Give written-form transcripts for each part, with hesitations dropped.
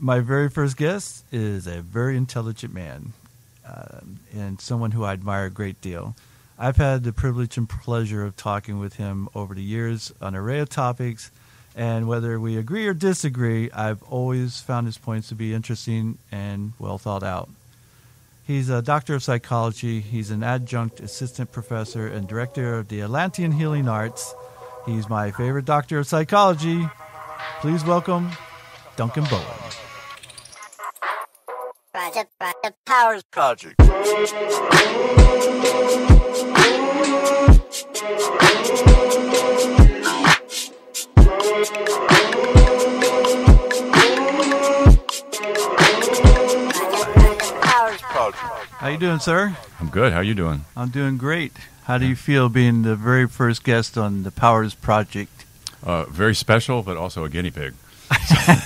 My very first guest is a very intelligent man and someone who I admire a great deal. I've had the privilege and pleasure of talking with him over the years on an array of topics, and whether we agree or disagree, I've always found his points to be interesting and well thought out. He's a doctor of psychology. He's an adjunct assistant professor and director of the Atlantean Healing Arts. He's my favorite doctor of psychology. Please welcome Duncan Bowen. The Powers Project. How you doing, sir? I'm good. How you doing? I'm doing great. How do you feel being the very first guest on the Powers Project? Very special, but also a guinea pig.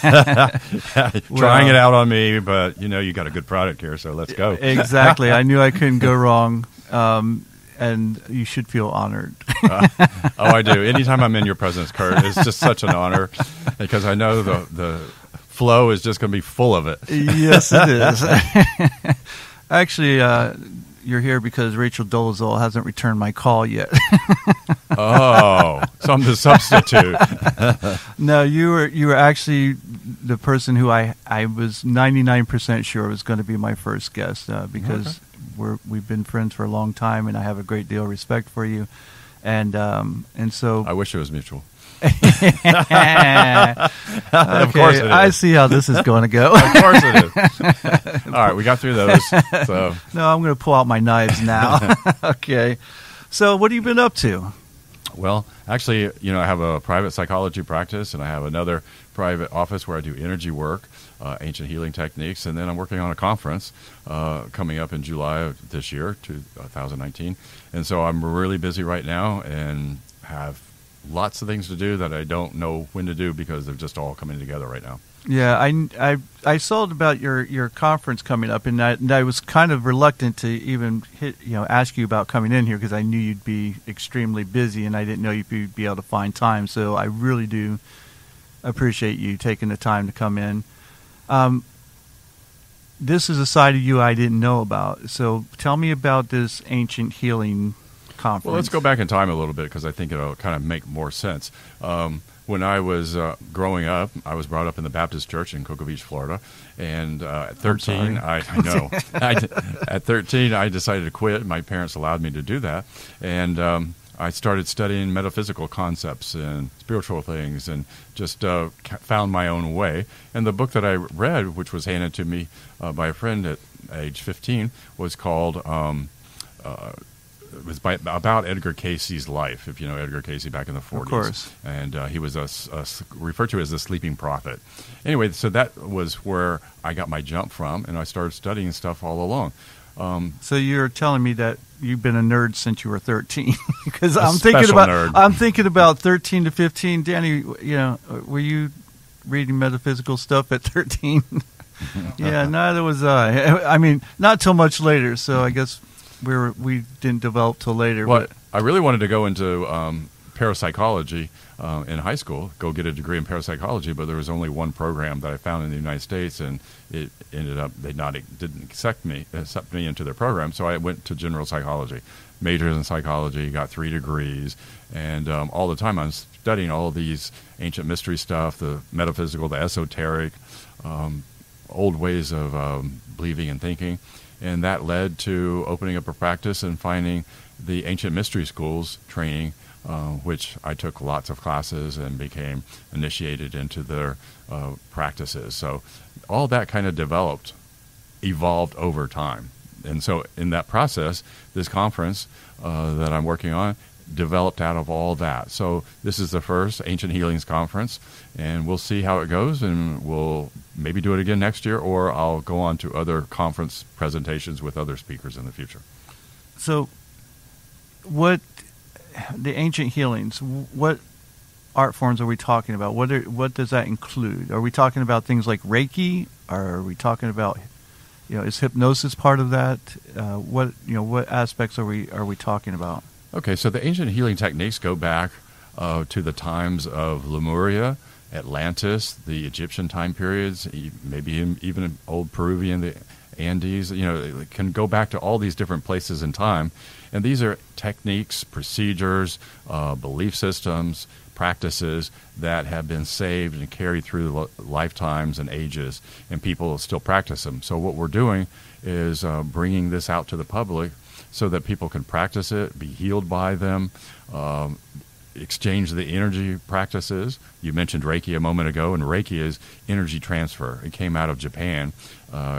Trying it out on me, but you got a good product here, so let's go. Exactly. I knew I couldn't go wrong, and you should feel honored. I do. Anytime I'm in your presence, Kurt, it's just such an honor because I know the flow is just going to be full of it. Yes, it is. Actually, you're here because Rachel Dolezal hasn't returned my call yet. Oh, so I'm the substitute. No, you were actually the person who I was 99% sure was going to be my first guest because we've been friends for a long time, and I have a great deal of respect for you, and so I wish it was mutual. Okay, of course it is. I see how this is going to go. Of course it is. All right, we got through those. So no, I'm going to pull out my knives now. Okay. So what have you been up to? Well, actually, I have a private psychology practice, and I have another private office where I do energy work, ancient healing techniques, and then I'm working on a conference coming up in July of this year, 2019. And so I'm really busy right now and have lots of things to do that I don't know when to do because they're just all coming together right now. Yeah, I saw about your conference coming up, and I was kind of reluctant to even ask you about coming in here because I knew you'd be extremely busy, and I didn't know you'd be able to find time. So I really do appreciate you taking the time to come in. This is a side of you I didn't know about. So tell me about this ancient healing conference. Well, let's go back in time a little bit because I think it'll kind of make more sense. When I was growing up, I was brought up in the Baptist church in Cocoa Beach, Florida, and at 13, I know. At 13, I decided to quit. My parents allowed me to do that, and I started studying metaphysical concepts and spiritual things, and just found my own way. And the book that I read, which was handed to me by a friend at age 15, was called. It was about Edgar Cayce's life, if you know Edgar Cayce back in the 40s. Of course. And he was referred to as the sleeping prophet. Anyway, so that was where I got my jump from, and I started studying stuff all along. So you're telling me that you've been a nerd since you were 13? Because I'm thinking about 13 to 15. Danny, were you reading metaphysical stuff at 13? Yeah, neither was I. I mean, not till much later. So I guess we didn't develop till later. Well, but I really wanted to go into parapsychology in high school, go get a degree in parapsychology, but there was only one program that I found in the United States, and it ended up didn't accept me into their program, so I went to general psychology, majored in psychology, got 3 degrees, and all the time I'm studying all of these ancient mystery stuff, the metaphysical, the esoteric, old ways of believing and thinking. And that led to opening up a practice and finding the ancient mystery schools training, which I took lots of classes and became initiated into their practices. So all that kind of evolved over time. And so in that process, this conference that I'm working on developed out of all that. So this is the first Ancient Healings Conference, and we'll see how it goes, and we'll maybe do it again next year, or I'll go on to other conference presentations with other speakers in the future. So the ancient healings, what art forms are we talking about? What does that include? Are we talking about things like Reiki? Or are we talking about, is hypnosis part of that? What aspects are we talking about? Okay, so the ancient healing techniques go back to the times of Lemuria Atlantis, the Egyptian time periods, maybe even old Peruvian, the Andes. It can go back to all these different places in time. And these are techniques, procedures, belief systems, practices that have been saved and carried through lifetimes and ages, and people still practice them. So what we're doing is bringing this out to the public so that people can practice it, be healed by them, exchange the energy practices. You mentioned Reiki a moment ago, and Reiki is energy transfer. It came out of Japan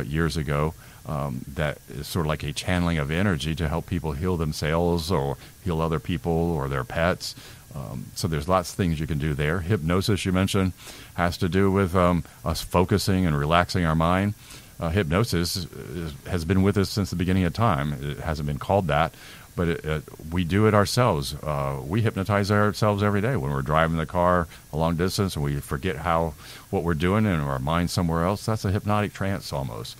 years ago. That is sort of like a channeling of energy to help people heal themselves or heal other people or their pets. So there's lots of things you can do there. Hypnosis, you mentioned, has to do with us focusing and relaxing our mind. Hypnosis has been with us since the beginning of time. It hasn't been called that, but we do it ourselves. We hypnotize ourselves every day when we're driving the car a long distance and we forget what we're doing and our mind's somewhere else. That's a hypnotic trance almost.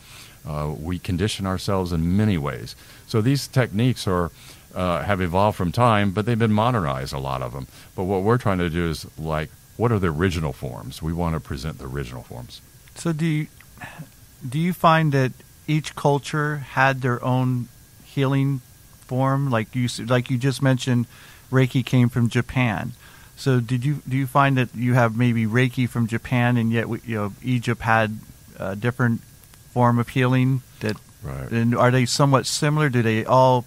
We condition ourselves in many ways. So these techniques have evolved from time, but they've been modernized, a lot of them. But what we're trying to do is, what are the original forms? We want to present the original forms. So do you find that each culture had their own healing form? Like you just mentioned, Reiki came from Japan. So do you find that you have maybe Reiki from Japan, and yet Egypt had a different form of healing? Right. And are they somewhat similar? Do they all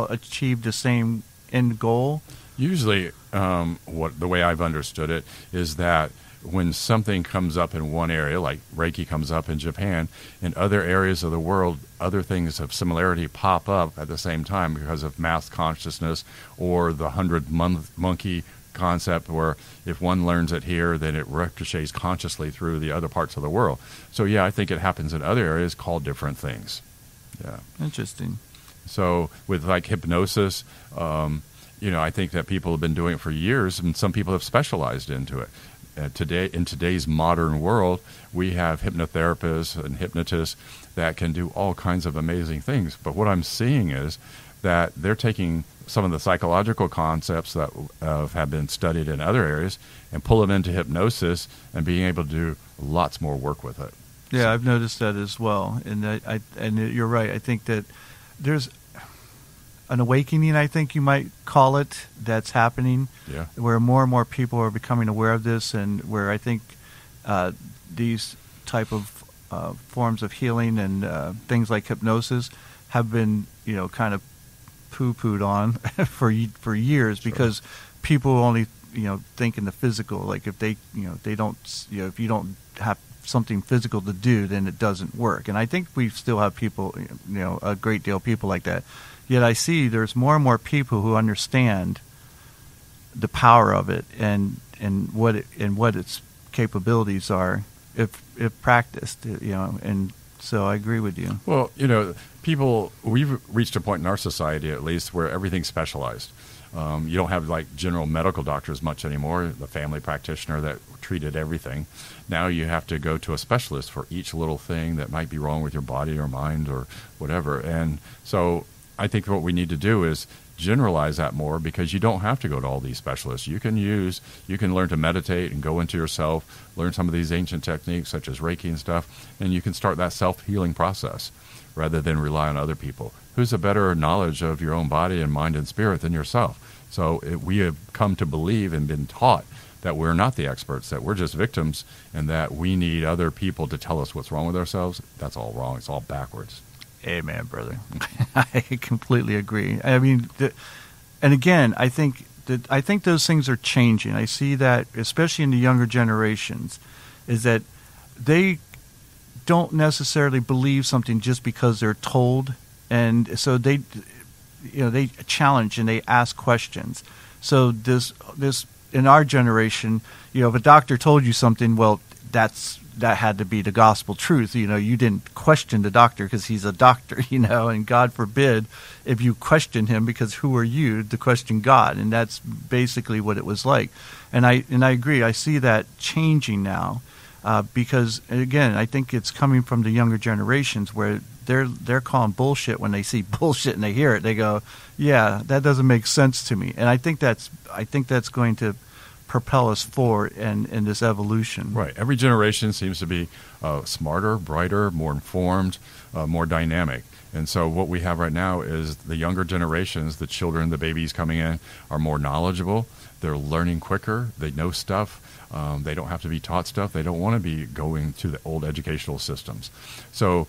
achieve the same end goal? Usually, the way I've understood it is that when something comes up in one area, like Reiki comes up in Japan, in other areas of the world, other things of similarity pop up at the same time because of mass consciousness or the 100-monkey concept, where if one learns it here, then it ricochets consciously through the other parts of the world. So, yeah, I think it happens in other areas called different things. Yeah. Interesting. So with hypnosis, I think that people have been doing it for years, and some people have specialized into it. In today's modern world, we have hypnotherapists and hypnotists that can do all kinds of amazing things. But what I'm seeing is that they're taking some of the psychological concepts that have been studied in other areas and pull them into hypnosis and being able to do lots more work with it. Yeah, I've noticed that as well. And you're right. I think that there's an awakening, I think you might call it, that's happening, yeah, where more and more people are becoming aware of this, and where I think these type of forms of healing and things like hypnosis have been, kind of poo-pooed on for years, sure, because people only, think in the physical. Like if they don't, if you don't have something physical to do, then it doesn't work. And I think we still have people, a great deal of people like that. Yet I see there's more and more people who understand the power of it and what its capabilities are if practiced, and so I agree with you. Well, we've reached a point in our society, at least, where everything's specialized. You don't have general medical doctors much anymore, the family practitioner that treated everything. Now you have to go to a specialist for each little thing that might be wrong with your body or mind or whatever. And so I think what we need to do is generalize that more, because you don't have to go to all these specialists. You can learn to meditate and go into yourself, learn some of these ancient techniques such as Reiki and stuff, and you can start that self-healing process rather than rely on other people. Who's a better knowledge of your own body and mind and spirit than yourself? So we have come to believe and been taught that we're not the experts, that we're just victims, and that we need other people to tell us what's wrong with ourselves. That's all wrong. It's all backwards. Amen, brother. I completely agree. I mean, and again, I think those things are changing. I see that, especially in the younger generations, is that they don't necessarily believe something just because they're told, and so they challenge and they ask questions. So this in our generation, if a doctor told you something, well, that had to be the gospel truth. You didn't question the doctor because he's a doctor, and God forbid if you question him, because who are you to question God? And that's basically what it was like. And I agree. I see that changing now because, again, I think it's coming from the younger generations where they're calling bullshit when they see bullshit and they hear it. They go, yeah, that doesn't make sense to me. And I think that's going to propel us forward in this evolution. Right. Every generation seems to be smarter, brighter, more informed, more dynamic. And so what we have right now is the younger generations, the children, the babies coming in, are more knowledgeable. They're learning quicker. They know stuff. They don't have to be taught stuff. They don't want to be going to the old educational systems. So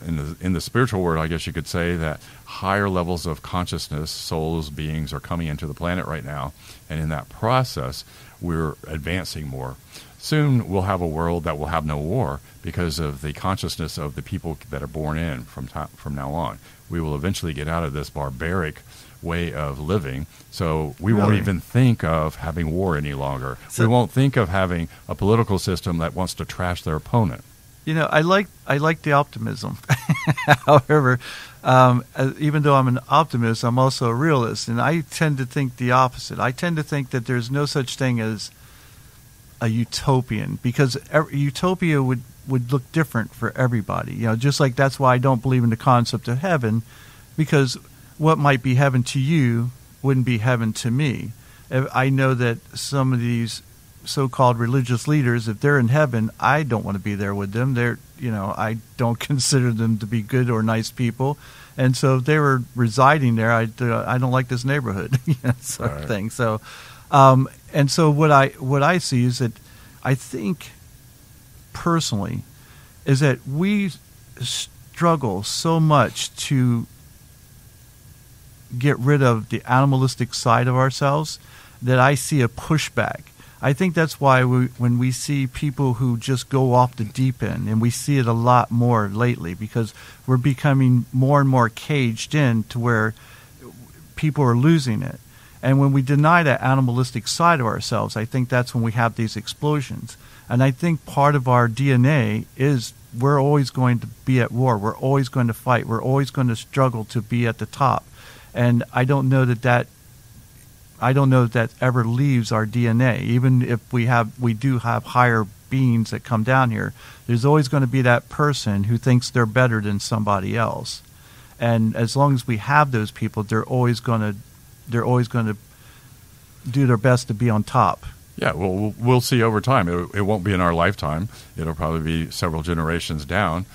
in the spiritual world, I guess you could say that higher levels of consciousness, souls, beings are coming into the planet right now. And in that process, we're advancing more. Soon we'll have a world that will have no war because of the consciousness of the people that are born in from now on. We will eventually get out of this barbaric way of living, so we won't even think of having war any longer. We won't think of having a political system that wants to trash their opponent. I like the optimism. However, even though I'm an optimist, I'm also a realist, and I tend to think the opposite. I tend to think that there's no such thing as a utopian, because utopia would look different for everybody. Just like that's why I don't believe in the concept of heaven, because what might be heaven to you wouldn't be heaven to me. I know that some of these so-called religious leaders, if they're in heaven, I don't want to be there with them. I don't consider them to be good or nice people, and so if they were residing there, I don't like this neighborhood, sort of thing. So, and so what I see is that I think personally is that we struggle so much to get rid of the animalistic side of ourselves that I see a pushback. I think that's why when we see people who just go off the deep end, and we see it a lot more lately, because we're becoming more and more caged in to where people are losing it. And when we deny that animalistic side of ourselves, I think that's when we have these explosions. And I think part of our DNA is we're always going to be at war. We're always going to fight. We're always going to struggle to be at the top. And I don't know that ever leaves our DNA. Even if we do have higher beings that come down here, there's always going to be that person who thinks they're better than somebody else. And as long as we have those people, they're always going to do their best to be on top. Yeah, well, we'll see over time. It won't be in our lifetime. It'll probably be several generations down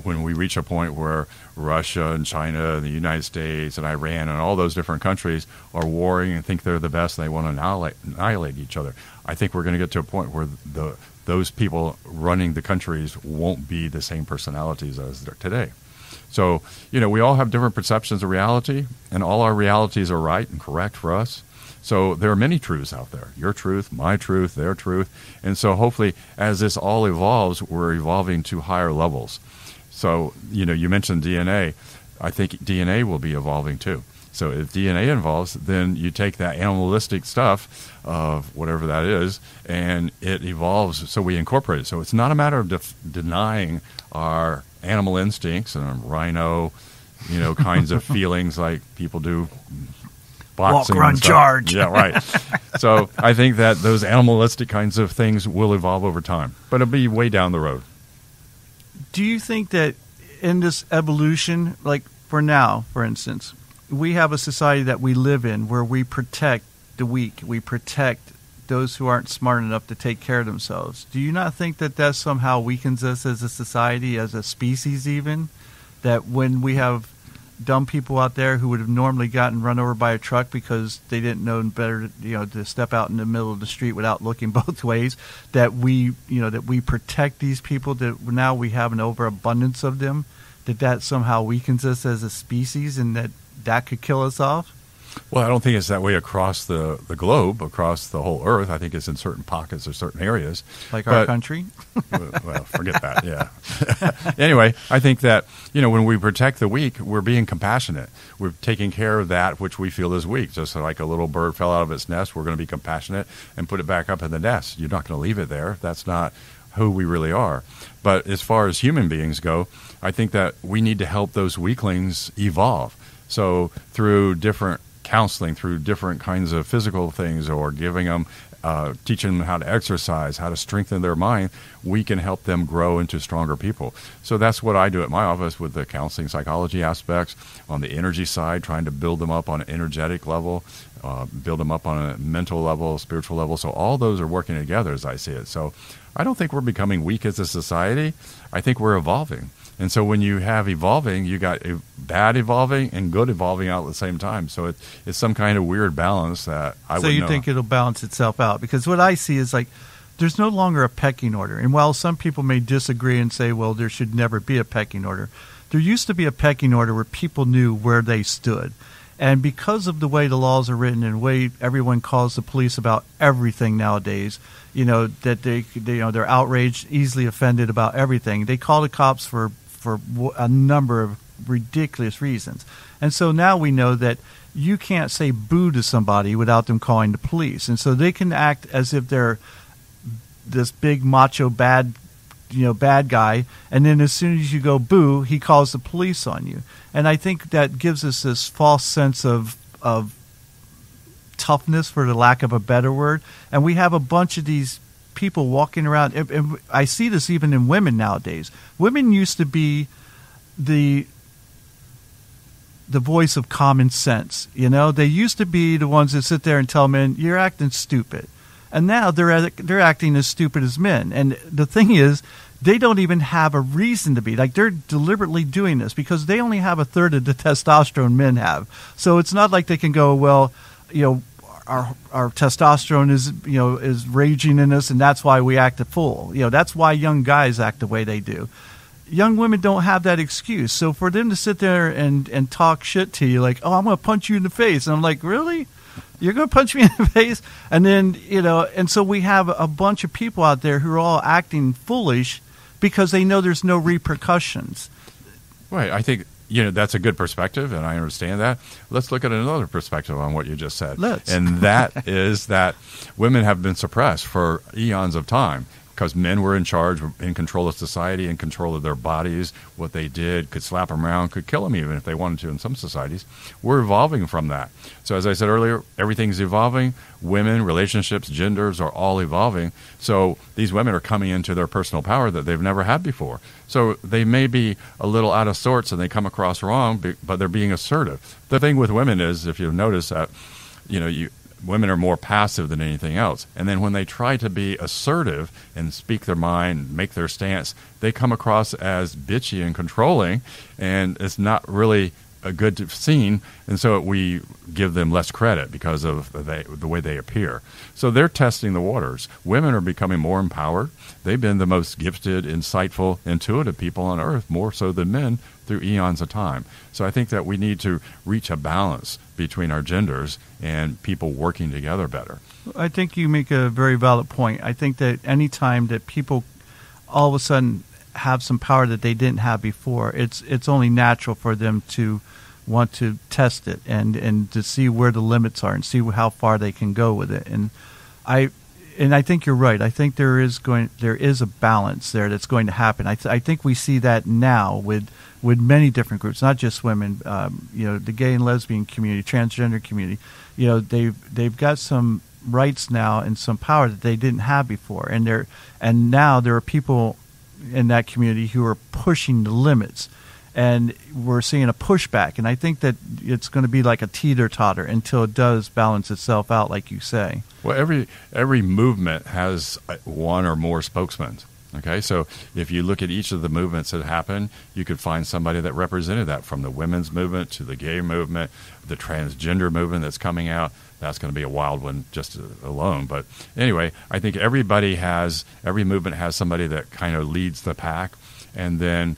when we reach a point where Russia and China and the United States and Iran and all those different countries are warring and think they're the best and they want to annihilate each other. I think we're going to get to a point where those people running the countries won't be the same personalities as they're today. So, we all have different perceptions of reality, and all our realities are right and correct for us. So there are many truths out there, your truth, my truth, their truth. And so hopefully as this all evolves, we're evolving to higher levels. So, you mentioned DNA. I think DNA will be evolving too. So if DNA evolves, then you take that animalistic stuff of whatever that is, and it evolves, so we incorporate it. So it's not a matter of denying our animal instincts and rhino, kinds of feelings like people do. Boxing, walk, run, charge. Yeah, right. So I think that those animalistic kinds of things will evolve over time, but it'll be way down the road. Do you think that in this evolution, like for now, for instance, we have a society that we live in where we protect the weak, we protect those who aren't smart enough to take care of themselves? Do you not think that somehow weakens us as a society, as a species even? That when we have dumb people out there who would have normally gotten run over by a truck because they didn't know better, to step out in the middle of the street without looking both ways, that we protect these people, that now we have an overabundance of them, that somehow weakens us as a species, and that could kill us off? Well, I don't think it's that way across the globe, across the whole earth. I think it's in certain pockets or certain areas. Like our country? Well, forget that, yeah. Anyway, I think that, when we protect the weak, we're being compassionate. We're taking care of that which we feel is weak. Just like a little bird fell out of its nest, we're going to be compassionate and put it back up in the nest. You're not going to leave it there. That's not who we really are. But as far as human beings go, I think that we need to help those weaklings evolve. So through different counseling, through different kinds of physical things, or giving them, teaching them how to exercise, how to strengthen their mind, we can help them grow into stronger people. So that's what I do at my office with the counseling psychology aspects. On the energy side, trying to build them up on an energetic level, build them up on a mental level, spiritual level. So all those are working together as I see it. So I don't think we're becoming weak as a society. I think we're evolving. And so when you have evolving, you got bad evolving and good evolving out at the same time. So it's some kind of weird balance that I would know. So you think it'll balance itself out? Because what I see is like there's no longer a pecking order. And while some people may disagree and say, well, there should never be a pecking order, there used to be a pecking order where people knew where they stood. And because of the way the laws are written and the way everyone calls the police about everything nowadays, that they're outraged, easily offended about everything. They call the cops for a number of ridiculous reasons. And so now we know that you can't say boo to somebody without them calling the police. And so they can act as if they're this big macho bad guy, and then as soon as you go boo, he calls the police on you. And I think that gives us this false sense of toughness, for the lack of a better word. And we have a bunch of these people walking around, and I see this even in women nowadays. Women used to be the voice of common sense. They used to be the ones that sit there and tell men, you're acting stupid. And now they're acting as stupid as men. And the thing is, they don't even have a reason to be. Like, they're deliberately doing this because they only have a third of the testosterone men have. So it's not like they can go, well, our testosterone is raging in us, and that's why we act a fool. That's why young guys act the way they do. Young women don't have that excuse. So for them to sit there and talk shit to you like, oh, I'm going to punch you in the face. And I'm like, really? You're going to punch me in the face? And then, and so we have a bunch of people out there who are all acting foolish because they know there's no repercussions. Right. I think, that's a good perspective, and I understand that. Let's look at another perspective on what you just said. And that is that women have been suppressed for eons of time because men were in charge, in control of society, in control of their bodies. What they did, could slap them around, could kill them even if they wanted to in some societies. We're evolving from that. So as I said earlier, everything's evolving. Women, relationships, genders are all evolving. So these women are coming into their personal power that they've never had before. So they may be a little out of sorts and they come across wrong, but they're being assertive. The thing with women is, if you've noticed that, women are more passive than anything else. And then when they try to be assertive and speak their mind, make their stance, they come across as bitchy and controlling, and it's not really a good scene. And so we give them less credit because of the way they appear. So they're testing the waters. Women are becoming more empowered. They've been the most gifted, insightful, intuitive people on earth, more so than men, through eons of time. So I think that we need to reach a balance between our genders and people working together better. I think you make a very valid point. I think that any time that people all of a sudden have some power that they didn't have before, it's only natural for them to want to test it and to see where the limits are and see how far they can go with it. And I think you're right. I think there is a balance there that's going to happen. I think we see that now with many different groups, not just women. The gay and lesbian community, transgender community. They've got some rights now and some power that they didn't have before, and now there are people in that community who are pushing the limits, and we're seeing a pushback. And I think that it's going to be like a teeter-totter until it does balance itself out, like you say. Well, every movement has one or more spokesmen. Okay, so if you look at each of the movements that happen, you could find somebody that represented that, from the women's movement to the gay movement, the transgender movement that's coming out. That's going to be a wild one just alone. But anyway, I think every movement has somebody that kind of leads the pack. And then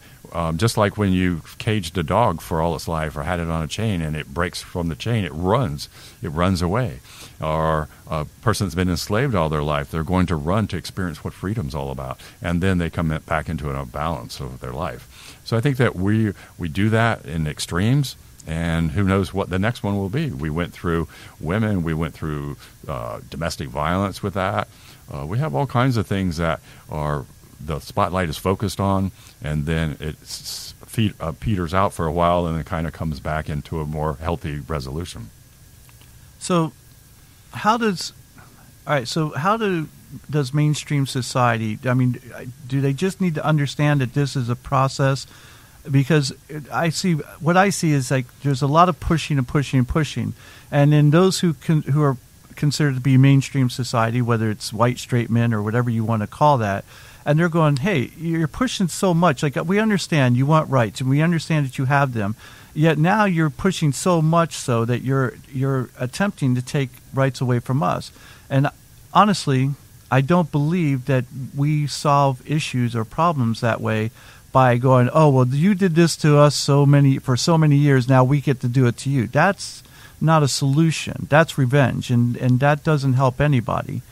just like when you caged a dog for all its life or had it on a chain and it breaks from the chain, it runs away. Or a person that's been enslaved all their life, they're going to run to experience what freedom's all about. And then they come back into a balance of their life. So I think that we do that in extremes, and who knows what the next one will be. We went through women, we went through domestic violence with that. We have all kinds of things that are the spotlight is focused on, and then it peters out for a while, and it kind of comes back into a more healthy resolution. So how does mainstream society, do they just need to understand that this is a process because what I see is like there's a lot of pushing and pushing and pushing, and then those who are considered to be mainstream society, whether it's white straight men or whatever you want to call that, and they're going, hey, you're pushing so much. Like, we understand you want rights, and we understand that you have them, yet now you're pushing so much so that you're attempting to take rights away from us. And honestly, I don't believe that we solve issues or problems that way by going, oh, well, you did this to us for so many years, now we get to do it to you. That's not a solution. That's revenge, and that doesn't help anybody.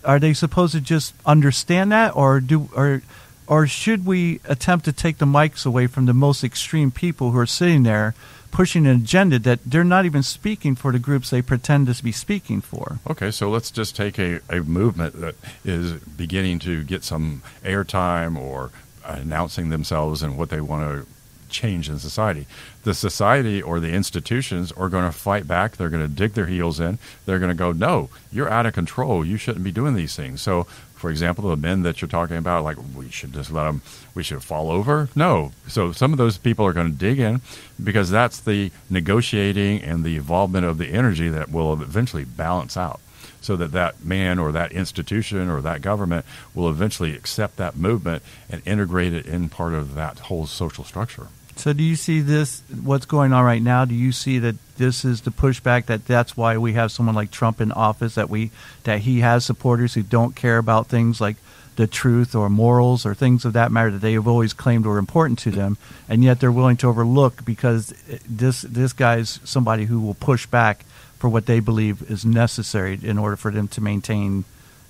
Are they supposed to just understand that, or should we attempt to take the mics away from the most extreme people who are sitting there pushing an agenda that they're not even speaking for the groups they pretend to be speaking for? Okay, so let's just take a movement that is beginning to get some airtime or announcing themselves and what they want to change in society. The society or the institutions are going to fight back. They're going to dig their heels in. They're going to go, no, you're out of control. You shouldn't be doing these things. So, for example, the men that you're talking about, like, we should just let them, we should fall over. No. So some of those people are going to dig in, because that's the negotiating and the involvement of the energy that will eventually balance out, so that man or that institution or that government will eventually accept that movement and integrate it in part of that whole social structure. So do you see this, what's going on right now, do you see that this is the pushback, that's why we have someone like Trump in office, that he has supporters who don't care about things like the truth or morals or things of that matter that they have always claimed were important to them, and yet they're willing to overlook because this guy's somebody who will push back for what they believe is necessary in order for them to maintain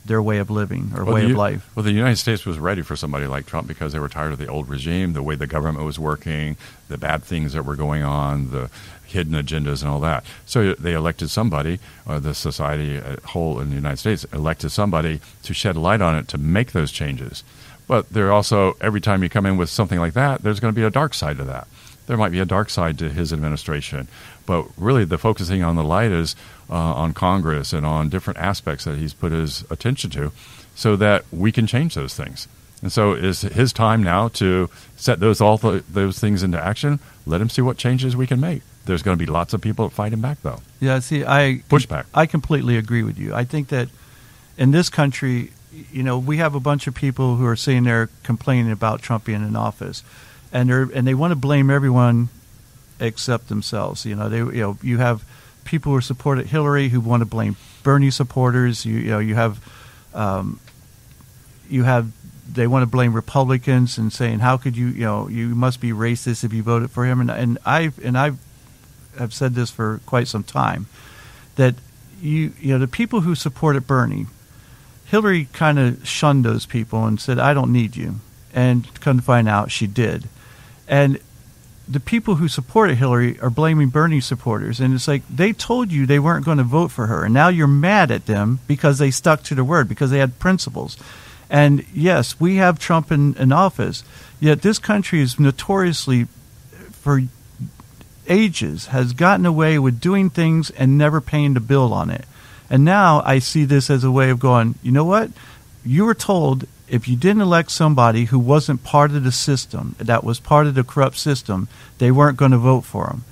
their way of living or way of life? Well, the United States was ready for somebody like Trump because they were tired of the old regime, the way the government was working, the bad things that were going on, the hidden agendas and all that. So they elected somebody, the society as a whole in the United States elected somebody to shed light on it, to make those changes. But there also, every time you come in with something like that, there's going to be a dark side to that. There might be a dark side to his administration. But really, the focusing on the light is on Congress and on different aspects that he's put his attention to, so that we can change those things. And so it's his time now to set those things into action. Let him see what changes we can make. There's going to be lots of people fighting back, though. Yeah, see, pushback. I completely agree with you. I think that in this country, we have a bunch of people who are sitting there complaining about Trump being in office, and they want to blame everyone except themselves. You have people who supported Hillary who want to blame Bernie supporters. You have they want to blame Republicans and saying, how could you must be racist if you voted for him. And I've said this for quite some time, that the people who supported Bernie, Hillary kind of shunned those people and said, I don't need you, and come to find out she did. And the people who supported Hillary are blaming Bernie supporters. And it's like, they told you they weren't going to vote for her, and now you're mad at them because they stuck to their word, because they had principles. And yes, we have Trump in office, yet this country is notoriously, for ages, has gotten away with doing things and never paying the bill on it. And now I see this as a way of going, you know what? You were told if you didn't elect somebody who wasn't part of the system, that was part of the corrupt system, they weren't going to vote for him.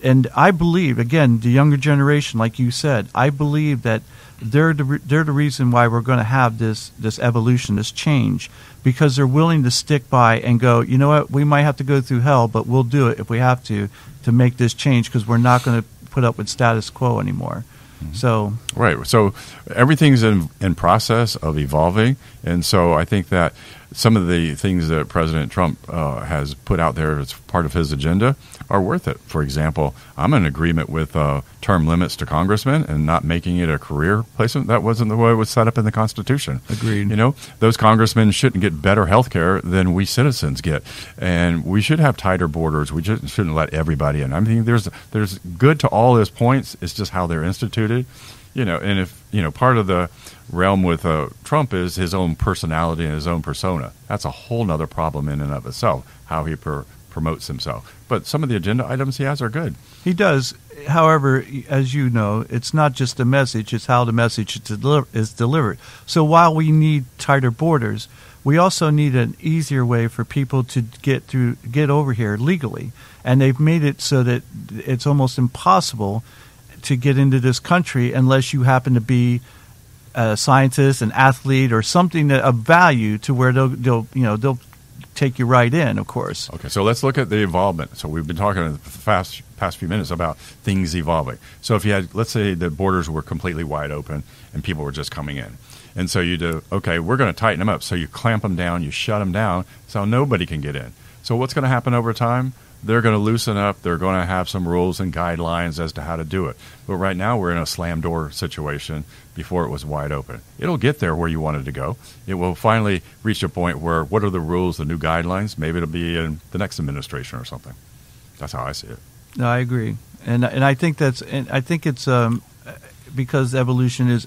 And I believe, again, the younger generation, like you said, I believe that they're the reason why we're going to have this evolution, this change, because they're willing to stick by and go, you know what, we might have to go through hell, but we'll do it if we have to make this change, because we're not going to put up with status quo anymore. So right. So everything's in process of evolving, and so I think that some of the things that President Trump has put out there as part of his agenda are worth it. For example, I'm in agreement with term limits to congressmen and not making it a career placement. That wasn't the way it was set up in the Constitution. Agreed. Those congressmen shouldn't get better health care than we citizens get, and we should have tighter borders. We just shouldn't let everybody in. I mean, there's good to all his points. It's just how they're instituted. And if part of the realm with Trump is his own personality and his own persona, that's a whole nother problem in and of itself, how he promotes himself. But some of the agenda items he has are good. He does. However, as you know, it's not just the message, it's how the message is delivered. So while we need tighter borders, we also need an easier way for people to get over here legally. And they've made it so that it's almost impossible to get into this country unless you happen to be a scientist, an athlete, or something of value to where they'll take you right in, of course. Okay, so let's look at the involvement. So we've been talking in the past few minutes about things evolving. So if you had, let's say the borders were completely wide open and people were just coming in. And so you do, okay, we're going to tighten them up. So you clamp them down, you shut them down, so nobody can get in. So what's going to happen over time? They're going to loosen up. They're going to have some rules and guidelines as to how to do it. But right now we're in a slam door situation before it was wide open. It'll get there where you want it to go. It will finally reach a point where what are the rules, the new guidelines? Maybe it'll be in the next administration or something. That's how I see it. No, I agree. And I think it's because evolution is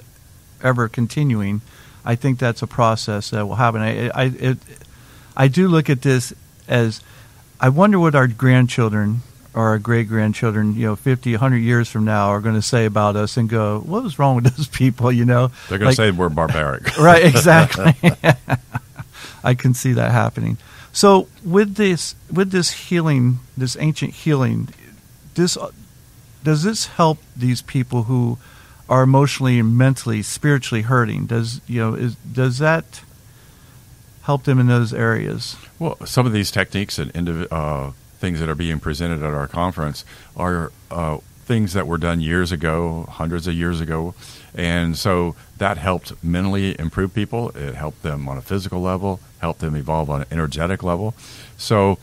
ever continuing. I think that's a process that will happen. I do look at this as, I wonder what our grandchildren or our great-grandchildren, 50, 100 years from now are going to say about us and go, what was wrong with those people, They're going to say we're barbaric. Right, exactly. I can see that happening. So with this healing, this ancient healing, does this help these people who are emotionally and mentally, spiritually hurting? Does that help them in those areas? Well, some of these techniques and things that are being presented at our conference are things that were done years ago, hundreds of years ago. And so that helped mentally improve people. It helped them on a physical level, helped them evolve on an energetic level. So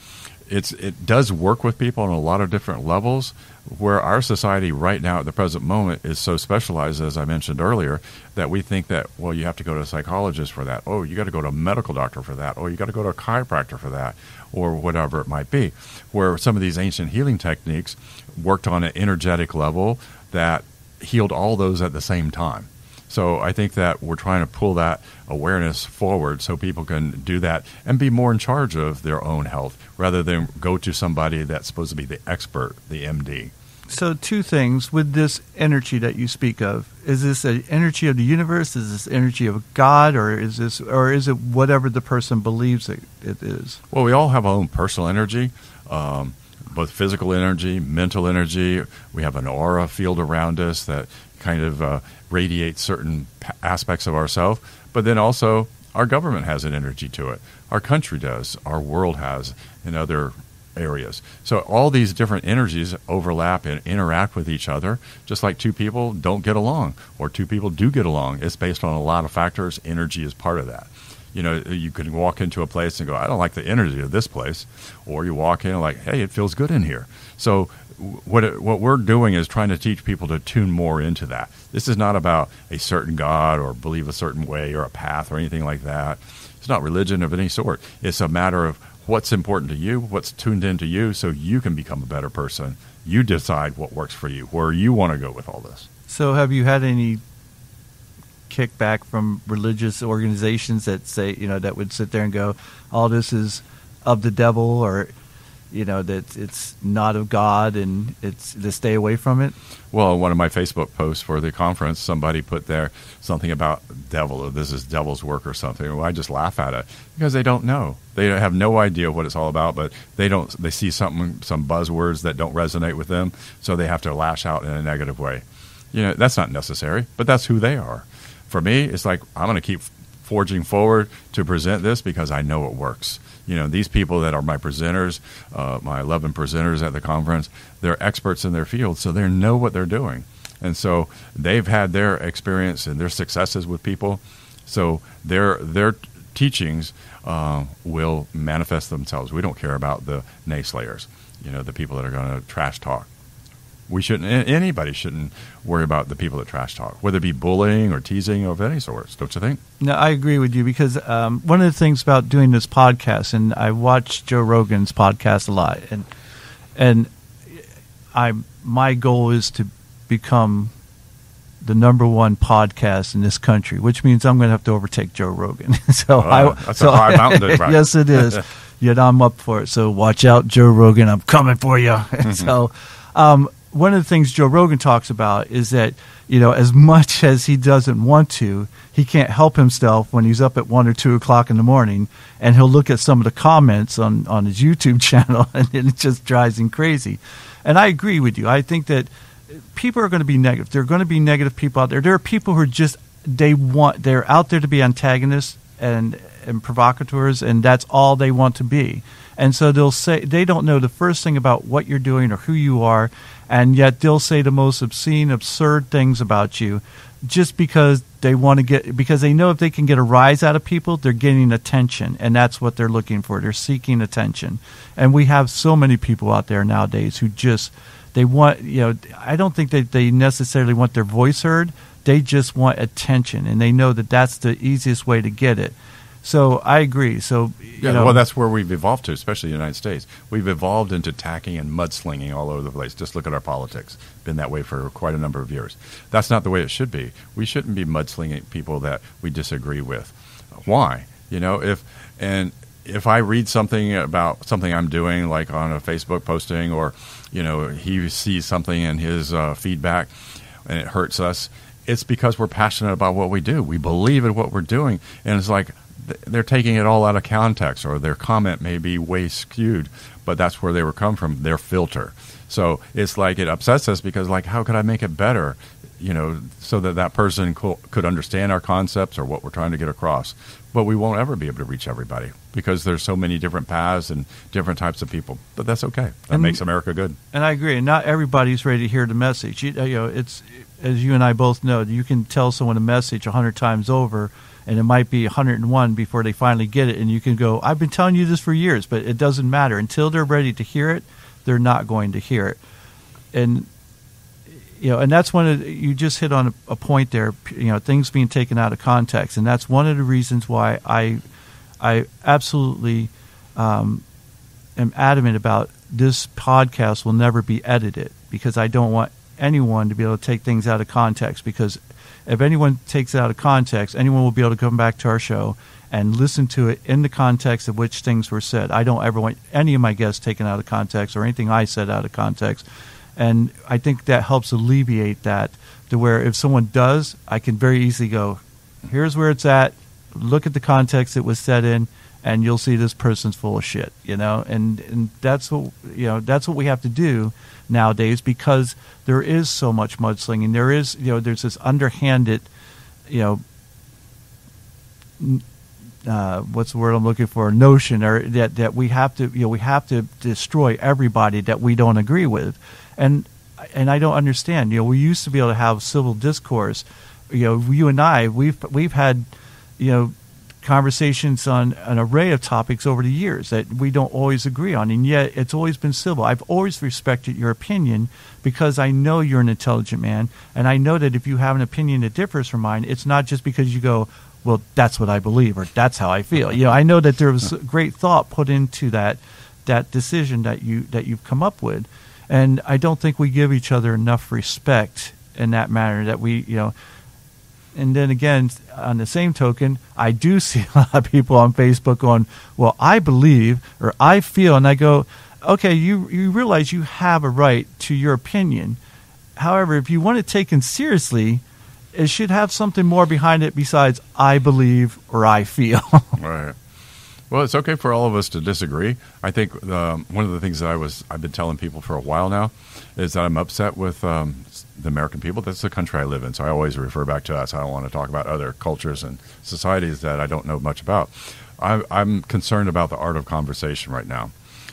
it does work with people on a lot of different levels, where our society right now at the present moment is so specialized, as I mentioned earlier, that we think that, well, you have to go to a psychologist for that. Oh, you got to go to a medical doctor for that. Oh, you got to go to a chiropractor for that, or whatever it might be. Where some of these ancient healing techniques worked on an energetic level that healed all those at the same time. So I think that we're trying to pull that awareness forward so people can do that and be more in charge of their own health rather than go to somebody that's supposed to be the expert, the MD. So two things with this energy that you speak of. Is this an energy of the universe? Is this energy of God? Or is it whatever the person believes it is? Well, we all have our own personal energy, both physical energy, mental energy. We have an aura field around us that kind of radiates certain aspects of ourselves. But then also our government has an energy to it. Our country does. Our world has in other areas. So all these different energies overlap and interact with each other, just like two people don't get along or two people do get along. It's based on a lot of factors. Energy is part of that. You can walk into a place and go, I don't like the energy of this place. Or you walk in and like, hey, it feels good in here. So what we're doing is trying to teach people to tune more into that. This is not about a certain God or believe a certain way or a path or anything like that. It's not religion of any sort. It's a matter of what's important to you, what's tuned into you, so you can become a better person. You decide what works for you, where you want to go with all this. So have you had any kickback from religious organizations that say, that would sit there and go, all this is of the devil, or, that it's not of God and it's to stay away from it? Well, one of my Facebook posts for the conference, somebody put there something about devil, or this is devil's work or something. Well, I just laugh at it because they don't know. They have no idea what it's all about, but they see some buzzwords that don't resonate with them, so they have to lash out in a negative way. That's not necessary, but that's who they are. For me, it's like I'm going to keep forging forward to present this because I know it works. These people that are my presenters, my 11 presenters at the conference, they're experts in their field, so they know what they're doing. And so they've had their experience and their successes with people, so their teachings will manifest themselves. We don't care about the naysayers, the people that are going to trash talk. Anybody shouldn't worry about the people that trash talk, whether it be bullying or teasing of any sorts, don't you think? No, I agree with you because one of the things about doing this podcast, and I watch Joe Rogan's podcast a lot, and my goal is to become the number one podcast in this country, which means I'm going to have to overtake Joe Rogan. That's a high mountain to climb. Yes, it is. Yet I'm up for it. So watch out, Joe Rogan. I'm coming for you. So. one of the things Joe Rogan talks about is that, as much as he doesn't want to, he can't help himself when he's up at 1 or 2 o'clock in the morning, and he'll look at some of the comments on his YouTube channel, and it just drives him crazy. And I agree with you. I think that people are going to be negative. There are going to be negative people out there. There are people who are just, they're out there to be antagonists and provocateurs, and that's all they want to be. And so they'll say, they don't know the first thing about what you're doing or who you are, and yet they'll say the most obscene, absurd things about you just because they want to because they know if they can get a rise out of people, they're getting attention, and that's what they're looking for. They're seeking attention. And we have so many people out there nowadays who just, they want, I don't think that they necessarily want their voice heard. They just want attention, and they know that that's the easiest way to get it. So I agree. So well, that's where we've evolved to, especially the United States. We've evolved into attacking and mudslinging all over the place. Just look at our politics. Been that way for quite a number of years. That's not the way it should be. We shouldn't be mudslinging people that we disagree with. Why? If I read something about something I'm doing, like on a Facebook posting, or he sees something in his feedback and it hurts us, it's because we're passionate about what we do. We believe in what we're doing, and it's like they're taking it all out of context, or their comment may be way skewed, but that's where they were come from, their filter. So it's like it upsets us because, like, how could I make it better, so that person could understand our concepts or what we're trying to get across. But we won't ever be able to reach everybody because there's so many different paths and different types of people. But that's okay. That makes America good. And I agree. And not everybody's ready to hear the message. It's, as you and I both know, you can tell someone a message 100 times over, and it might be 101 before they finally get it. And you can go, I've been telling you this for years, but it doesn't matter. Until they're ready to hear it, they're not going to hear it. And, and that's you just hit on a point there, things being taken out of context. And that's one of the reasons why I absolutely am adamant about this podcast will never be edited, because I don't want anyone to be able to take things out of context, because if anyone takes it out of context, anyone will be able to come back to our show and listen to it in the context of which things were said. I don't ever want any of my guests taken out of context or anything I said out of context. And I think that helps alleviate that, to where if someone does, I can very easily go, here's where it's at, look at the context it was said in, and you'll see this person's full of shit, and that's what we have to do nowadays, because there is so much mudslinging. There is, there's this underhanded, what's the word I'm looking for? Notion, or that we have to destroy everybody that we don't agree with, and I don't understand. We used to be able to have civil discourse. You and I, we've had, conversations on an array of topics over the years that we don't always agree on, and yet it's always been civil. I've always respected your opinion because I know you're an intelligent man, and I know that if you have an opinion that differs from mine, it's not just because you go, well, that's what I believe, or that's how I feel. I know that there was great thought put into that decision that you've come up with, and I don't think we give each other enough respect in that manner that we, And then again, on the same token, I do see a lot of people on Facebook going, well, I believe or I feel. And I go, okay, you realize you have a right to your opinion. However, if you want it taken seriously, it should have something more behind it besides I believe or I feel. Right. Well, it's okay for all of us to disagree. I think one of the things that I've been telling people for a while now is that I'm upset with the American people. That's the country I live in, so I always refer back to us. I don't want to talk about other cultures and societies that I don't know much about. I'm concerned about the art of conversation right now,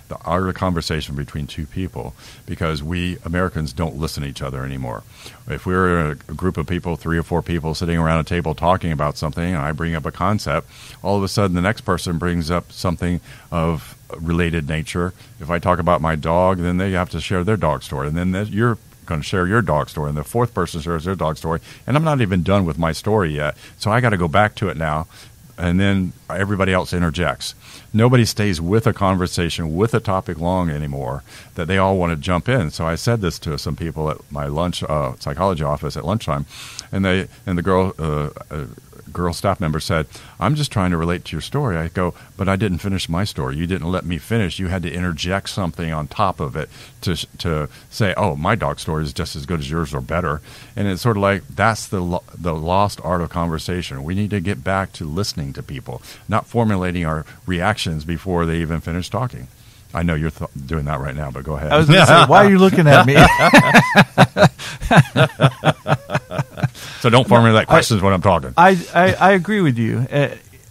the art of conversation between two people, because we Americans don't listen to each other anymore. If we're a group of people, 3 or 4 people sitting around a table talking about something, and I bring up a concept, all of a sudden the next person brings up something of related nature. If I talk about my dog, then they have to share their dog story, and then you're going to share your dog story, and the fourth person shares their dog story, and I'm not even done with my story yet, so I got to go back to it now and then everybody else interjects. Nobody stays with a conversation, with a topic long anymore, that they all want to jump in. So I said this to some people at my lunch psychology office at lunchtime, and the girl staff member said, "I'm just trying to relate to your story." I go, "But I didn't finish my story. You didn't let me finish. You had to interject something on top of it to say, oh, my dog story is just as good as yours or better." And it's sort of like that's the lost art of conversation. We need to get back to listening to people, not formulating our reactions before they even finish talking. I know you're doing that right now, but go ahead. I was going to say, why are you looking at me? So don't formulate questions when I'm talking. I agree with you.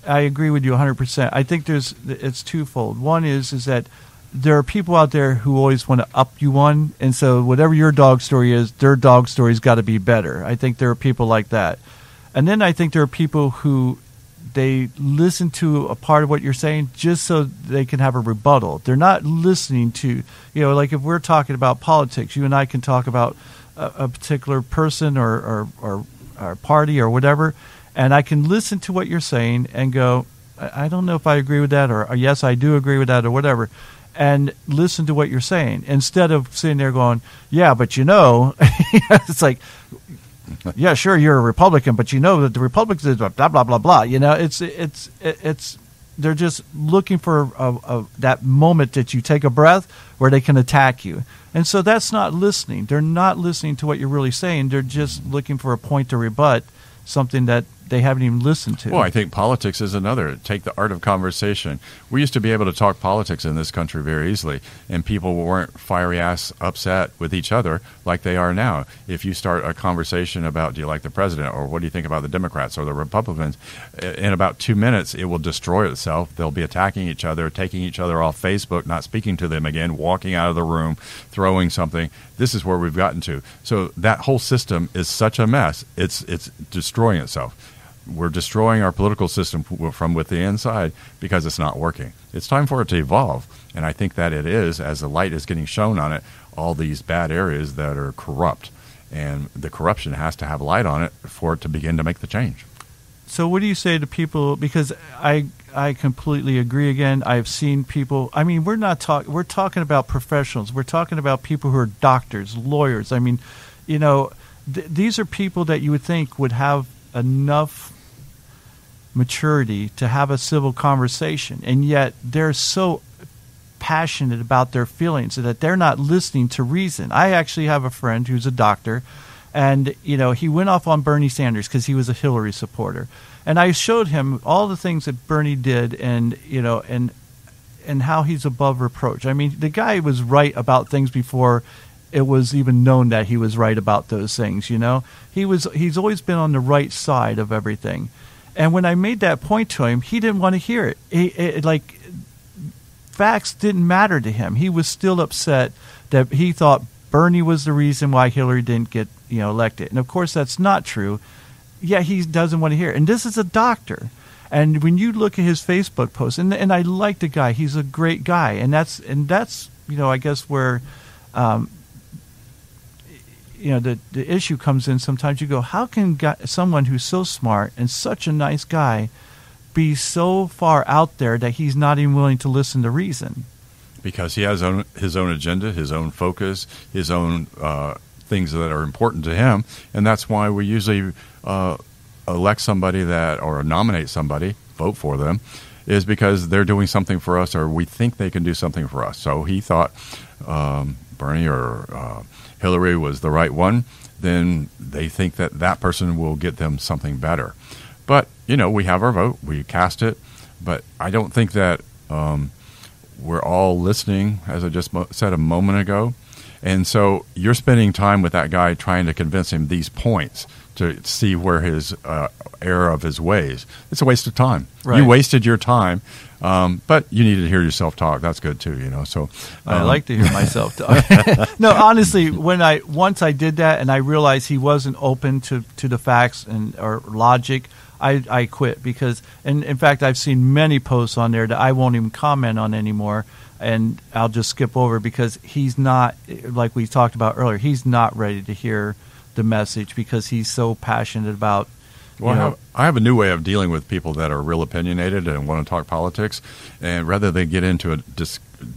I agree with you 100%. I think it's twofold. One is that there are people out there who always want to up you one, and so whatever your dog story is, their dog story's got to be better. I think there are people like that. And then I think there are people who they listen to a part of what you're saying just so they can have a rebuttal. They're not listening to, like if we're talking about politics, you and I can talk about a particular person or party or whatever, and I can listen to what you're saying and go, I don't know if I agree with that, or yes, I do agree with that, or whatever, and listen to what you're saying instead of sitting there going, yeah, but it's like, yeah, sure, you're a Republican, but that the Republicans is blah blah blah blah. It's they're just looking for that moment that you take a breath where they can attack you, and so that's not listening. They're not listening to what you're really saying. They're just looking for a point to rebut something that they haven't even listened to. Well, I think politics is another. Take the art of conversation. We used to be able to talk politics in this country very easily, and people weren't fiery-ass upset with each other like they are now. If you start a conversation about, do you like the president, or what do you think about the Democrats or the Republicans, in about 2 minutes, it will destroy itself. They'll be attacking each other, taking each other off Facebook, not speaking to them again, walking out of the room, throwing something. This is where we've gotten to. So that whole system is such a mess. It's destroying itself. We're destroying our political system from within the inside because it's not working. It's time for it to evolve, and I think that it is, as the light is getting shown on it, all these bad areas that are corrupt, and the corruption has to have light on it for it to begin to make the change. So what do you say to people, because I completely agree again. I've seen people, I mean, we're talking about professionals. We're talking about people who are doctors, lawyers. I mean, these are people that you would think would have enough maturity to have a civil conversation, and yet they're so passionate about their feelings that they're not listening to reason. I actually have a friend who's a doctor, and he went off on Bernie Sanders because he was a Hillary supporter, and I showed him all the things that Bernie did, and how he's above reproach. I mean, the guy was right about things before it was even known that he was right about those things. He's always been on the right side of everything. And when I made that point to him, he didn't want to hear it. Facts didn't matter to him. He was still upset that he thought Bernie was the reason why Hillary didn't get elected. And of course that's not true. Yeah, he doesn't want to hear it. And this is a doctor. And when you look at his Facebook posts, and I like the guy, he's a great guy. And that's I guess where the issue comes in. Sometimes you go, how can someone who's so smart and such a nice guy be so far out there that he's not even willing to listen to reason? Because he has his own agenda, his own focus, his own things that are important to him, and that's why we usually elect somebody or nominate somebody, vote for them, is because they're doing something for us, or we think they can do something for us. So he thought Bernie or Hillary was the right one, then they think that person will get them something better. But, we have our vote, we cast it, but I don't think that we're all listening, as I just said a moment ago. And so you're spending time with that guy trying to convince him these points to see where his error of his ways. It's a waste of time. Right. You wasted your time, but you need to hear yourself talk. That's good too, So I like to hear myself talk. No, honestly, once I did that and I realized he wasn't open to the facts or logic, I quit because, and in fact, I've seen many posts on there that I won't even comment on anymore, and I'll just skip over because he's not, like we talked about earlier, he's not ready to hear the message because he's so passionate about Well, I have a new way of dealing with people that are real opinionated and want to talk politics, and rather than get into a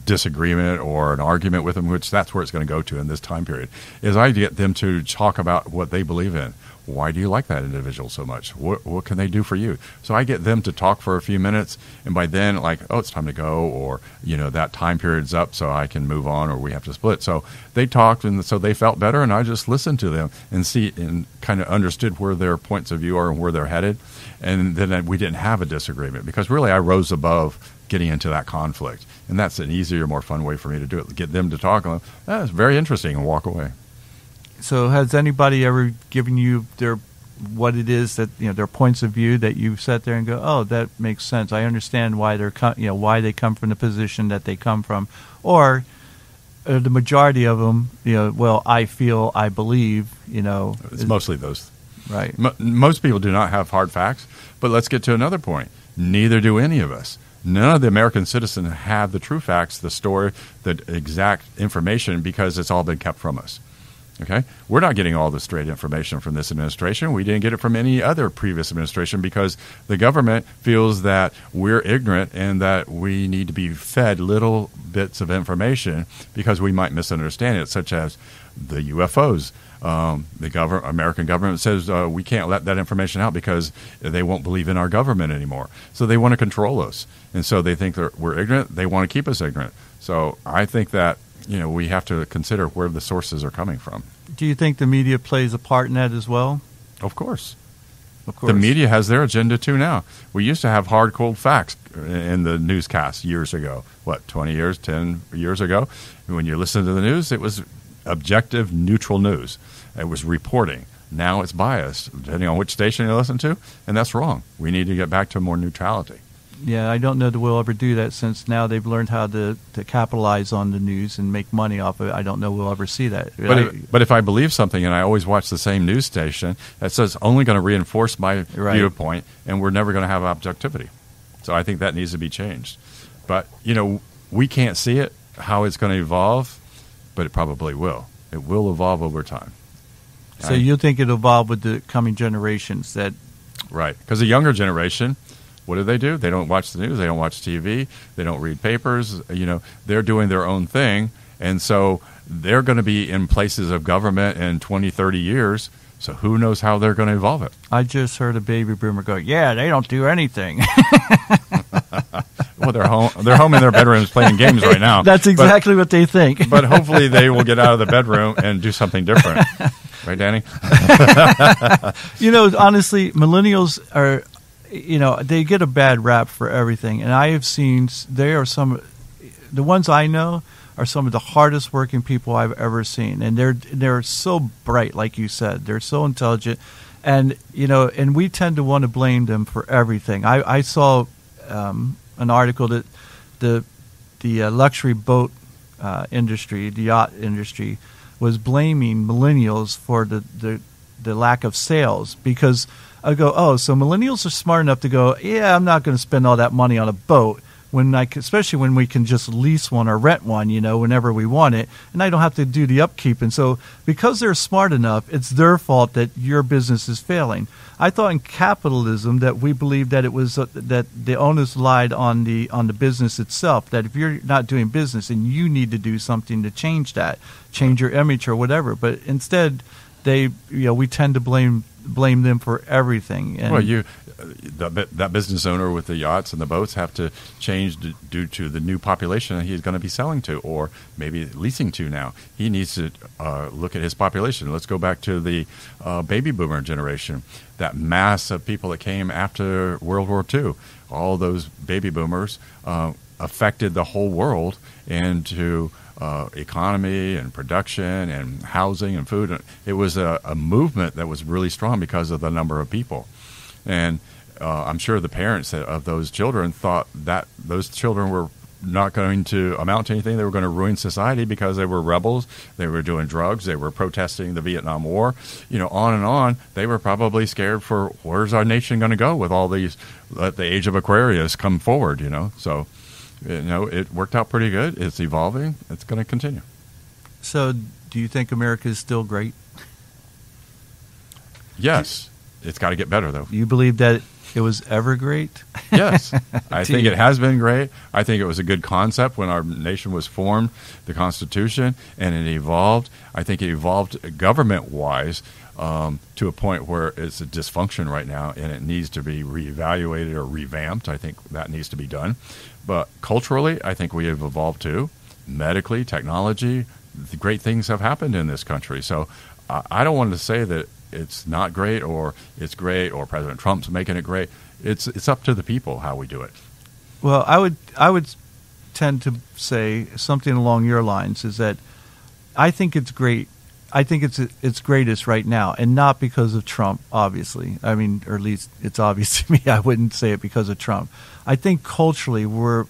disagreement or an argument with them, which that's where it's going to go to in this time period, is I get them to talk about what they believe in. Why do you like that individual so much? What can they do for you? So I get them to talk for a few minutes, and by then, like, oh, it's time to go, or, that time period's up, so I can move on, or we have to split. So they talked, and so they felt better, and I just listened to them and kind of understood where their points of view are and where they're headed. And then we didn't have a disagreement, because really I rose above getting into that conflict. And that's an easier, more fun way for me to do it, get them to talk, and that's very interesting, and walk away. So has anybody ever given you what it is that, their points of view that you sat there and go, oh, that makes sense. I understand why why they come from the position that they come from, or the majority of them, well, I feel, I believe, It's mostly those. Right. Most people do not have hard facts, but let's get to another point. Neither do any of us. None of the American citizens have the true facts, the story, the exact information, because it's all been kept from us. Okay, we're not getting all the straight information from this administration. We didn't get it from any other previous administration, because the government feels that we're ignorant and that we need to be fed little bits of information because we might misunderstand it, such as the UFOs. The American government says we can't let that information out because they won't believe in our government anymore. So they want to control us, and so they think that we're ignorant. They want to keep us ignorant. So I think that we have to consider where the sources are coming from. Do you think the media plays a part in that as well? Of course. Of course. The media has their agenda too now. We used to have hard, cold facts in the newscast years ago. 10 years ago? When you listen to the news, it was objective, neutral news. It was reporting. Now it's biased, depending on which station you listen to, and that's wrong. We need to get back to more neutrality. Yeah, I don't know that we'll ever do that, since now they've learned how to capitalize on the news and make money off of it. I don't know we'll ever see that. But if I believe something and I always watch the same news station, that says only going to reinforce my viewpoint, and we're never going to have objectivity. So I think that needs to be changed. But, we can't see it, how it's going to evolve, but it probably will. It will evolve over time. So you think it'll evolve with the coming generations? Right, because the younger generation, what do? They don't watch the news. They don't watch TV. They don't read papers. They're doing their own thing. And so they're going to be in places of government in 20, 30 years. So who knows how they're going to evolve it? I just heard a baby boomer go, yeah, they don't do anything. Well, they're home in their bedrooms playing games right now. That's exactly what they think. But hopefully they will get out of the bedroom and do something different. Right, Danny? Honestly, millennials are... they get a bad rap for everything. And I have seen, the ones I know are some of the hardest working people I've ever seen. And they're so bright, like you said. They're so intelligent. And, and we tend to want to blame them for everything. I saw an article that the luxury boat industry, the yacht industry, was blaming millennials for the lack of sales, because I go, oh, so millennials are smart enough to go, yeah, I'm not going to spend all that money on a boat, especially when we can just lease one or rent one, whenever we want it, and I don't have to do the upkeep. And so because they're smart enough, it's their fault that your business is failing. I thought in capitalism that we believed that it was that the onus lied on the business itself, that if you're not doing business and you need to do something to change your image or whatever. But instead, we tend to blame them for everything. And that business owner with the yachts and the boats have to change due to the new population that he's going to be selling to, or maybe leasing to now. He needs to look at his population. Let's go back to the baby boomer generation, that mass of people that came after World War II. All those baby boomers affected the whole world into economy and production and housing and food. It was a movement that was really strong because of the number of people. And I'm sure the parents of those children thought that those children were not going to amount to anything. They were going to ruin society because they were rebels. They were doing drugs. They were protesting the Vietnam War. On and on. They were probably scared for where's our nation going to go with all these, let the age of Aquarius come forward, So, it worked out pretty good. It's evolving. It's going to continue. So do you think America is still great? Yes. it's got to get better, though. You believe that it was ever great? Yes. I think it has been great. I think it was a good concept when our nation was formed, the Constitution, and it evolved. I think it evolved government-wise to a point where it's a dysfunction right now, and it needs to be reevaluated or revamped. I think that needs to be done. But culturally, I think we have evolved too. Medically, technology, the great things have happened in this country. So I don't want to say that it's not great or it's great or President Trump's making it great. It's up to the people how we do it. Well, I would tend to say something along your lines, is that I think it's great. I think it's greatest right now, and not because of Trump, obviously. I mean, or at least it's obvious to me. I wouldn't say it because of Trump. I think culturally we're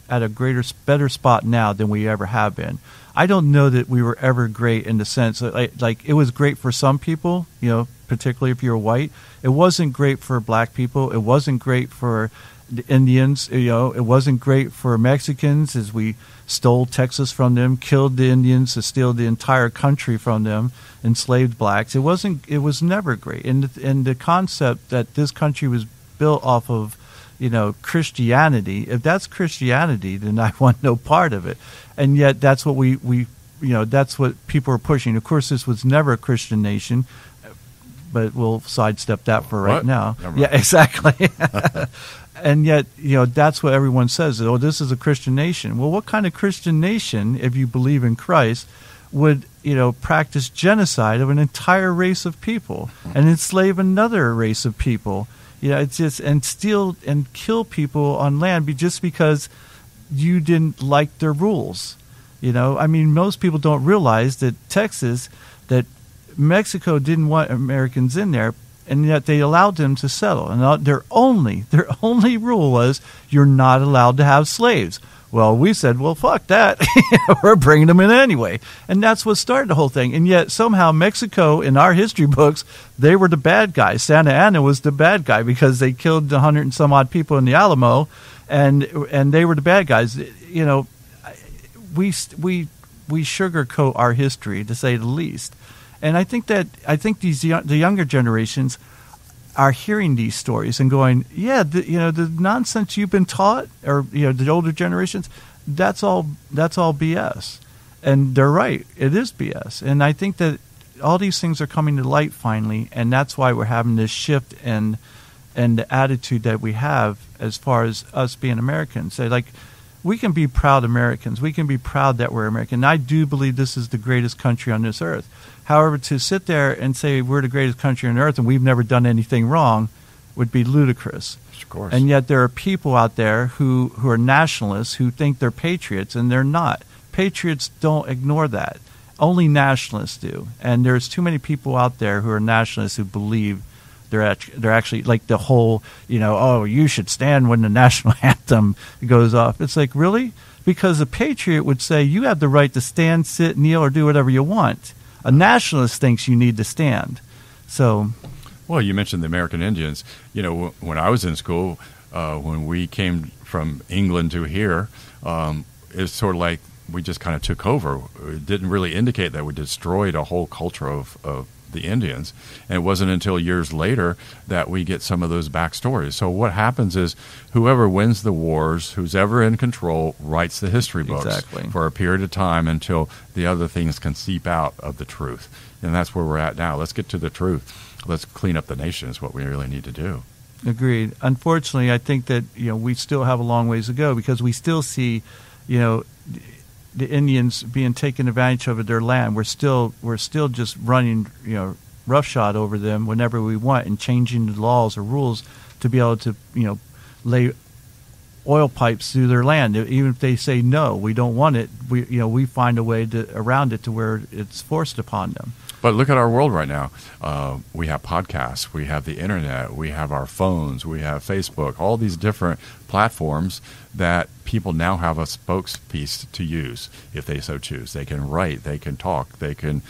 at a better spot now than we ever have been. I don't know that we were ever great in the sense that, like it was great for some people, particularly if you're white. It wasn't great for black people. It wasn't great for the Indians. It wasn't great for Mexicans, as we stole Texas from them, killed the Indians to steal the entire country from them, enslaved blacks. It was never great. And the concept that this country was built off of Christianity, if that's Christianity, then I want no part of it. And yet that's what that's what people are pushing. Of course, this was never a Christian nation, but we'll sidestep that for right now. Yeah, exactly. And yet, that's what everyone says. Oh, this is a Christian nation. Well, what kind of Christian nation, if you believe in Christ, would practice genocide of an entire race of people and enslave another race of people? It's just, and steal and kill people on land just because you didn't like their rules. I mean, most people don't realize that that Mexico didn't want Americans in there, and yet they allowed them to settle. And their only rule was you're not allowed to have slaves. Well, we said, well, fuck that. We're bringing them in anyway. And that's what started the whole thing. And yet somehow Mexico, in our history books, they were the bad guy. Santa Anna was the bad guy because they killed 100 and some odd people in the Alamo, and they were the bad guys. We sugarcoat our history, to say the least. And I think the younger generations are hearing these stories and going, yeah, the nonsense you've been taught, or the older generations, that's all BS. And they're right, it is BS. And I think that all these things are coming to light finally, and that's why we're having this shift in the attitude that we have as far as us being Americans. So, like, we can be proud Americans. We can be proud that we're American. And I do believe this is the greatest country on this earth. However, to sit there and say we're the greatest country on earth and we've never done anything wrong would be ludicrous. Of course. And yet there are people out there who are nationalists who think they're patriots, and they're not. Patriots don't ignore that. Only nationalists do. And there's too many people out there who are nationalists who believe they're actually like the whole, oh, you should stand when the national anthem goes off. It's like, really? Because a patriot would say you have the right to stand, sit, kneel, or do whatever you want. A nationalist thinks you need to stand. So, well, you mentioned the American Indians. When I was in school, when we came from England to here, it's sort of like we just kind of took over. It didn't really indicate that we destroyed a whole culture of the Indians. And it wasn't until years later that we get some of those backstories. So what happens is whoever wins the wars, who's ever in control, writes the history books for a period of time until the other things can seep out of the truth. And that's where we're at now. Let's get to the truth. Let's clean up the nation is what we really need to do. Agreed. Unfortunately, I think that we still have a long ways to go, because we still see the Indians being taken advantage of their land. We're still just running roughshod over them whenever we want, and changing the laws or rules to be able to lay oil pipes through their land. Even if they say no, we don't want it, we find a way around it to where it's forced upon them. But look at our world right now. We have podcasts, we have the internet, we have our phones, we have Facebook, all these different platforms that people now have a spokespiece to use if they so choose. They can write, they can talk, they can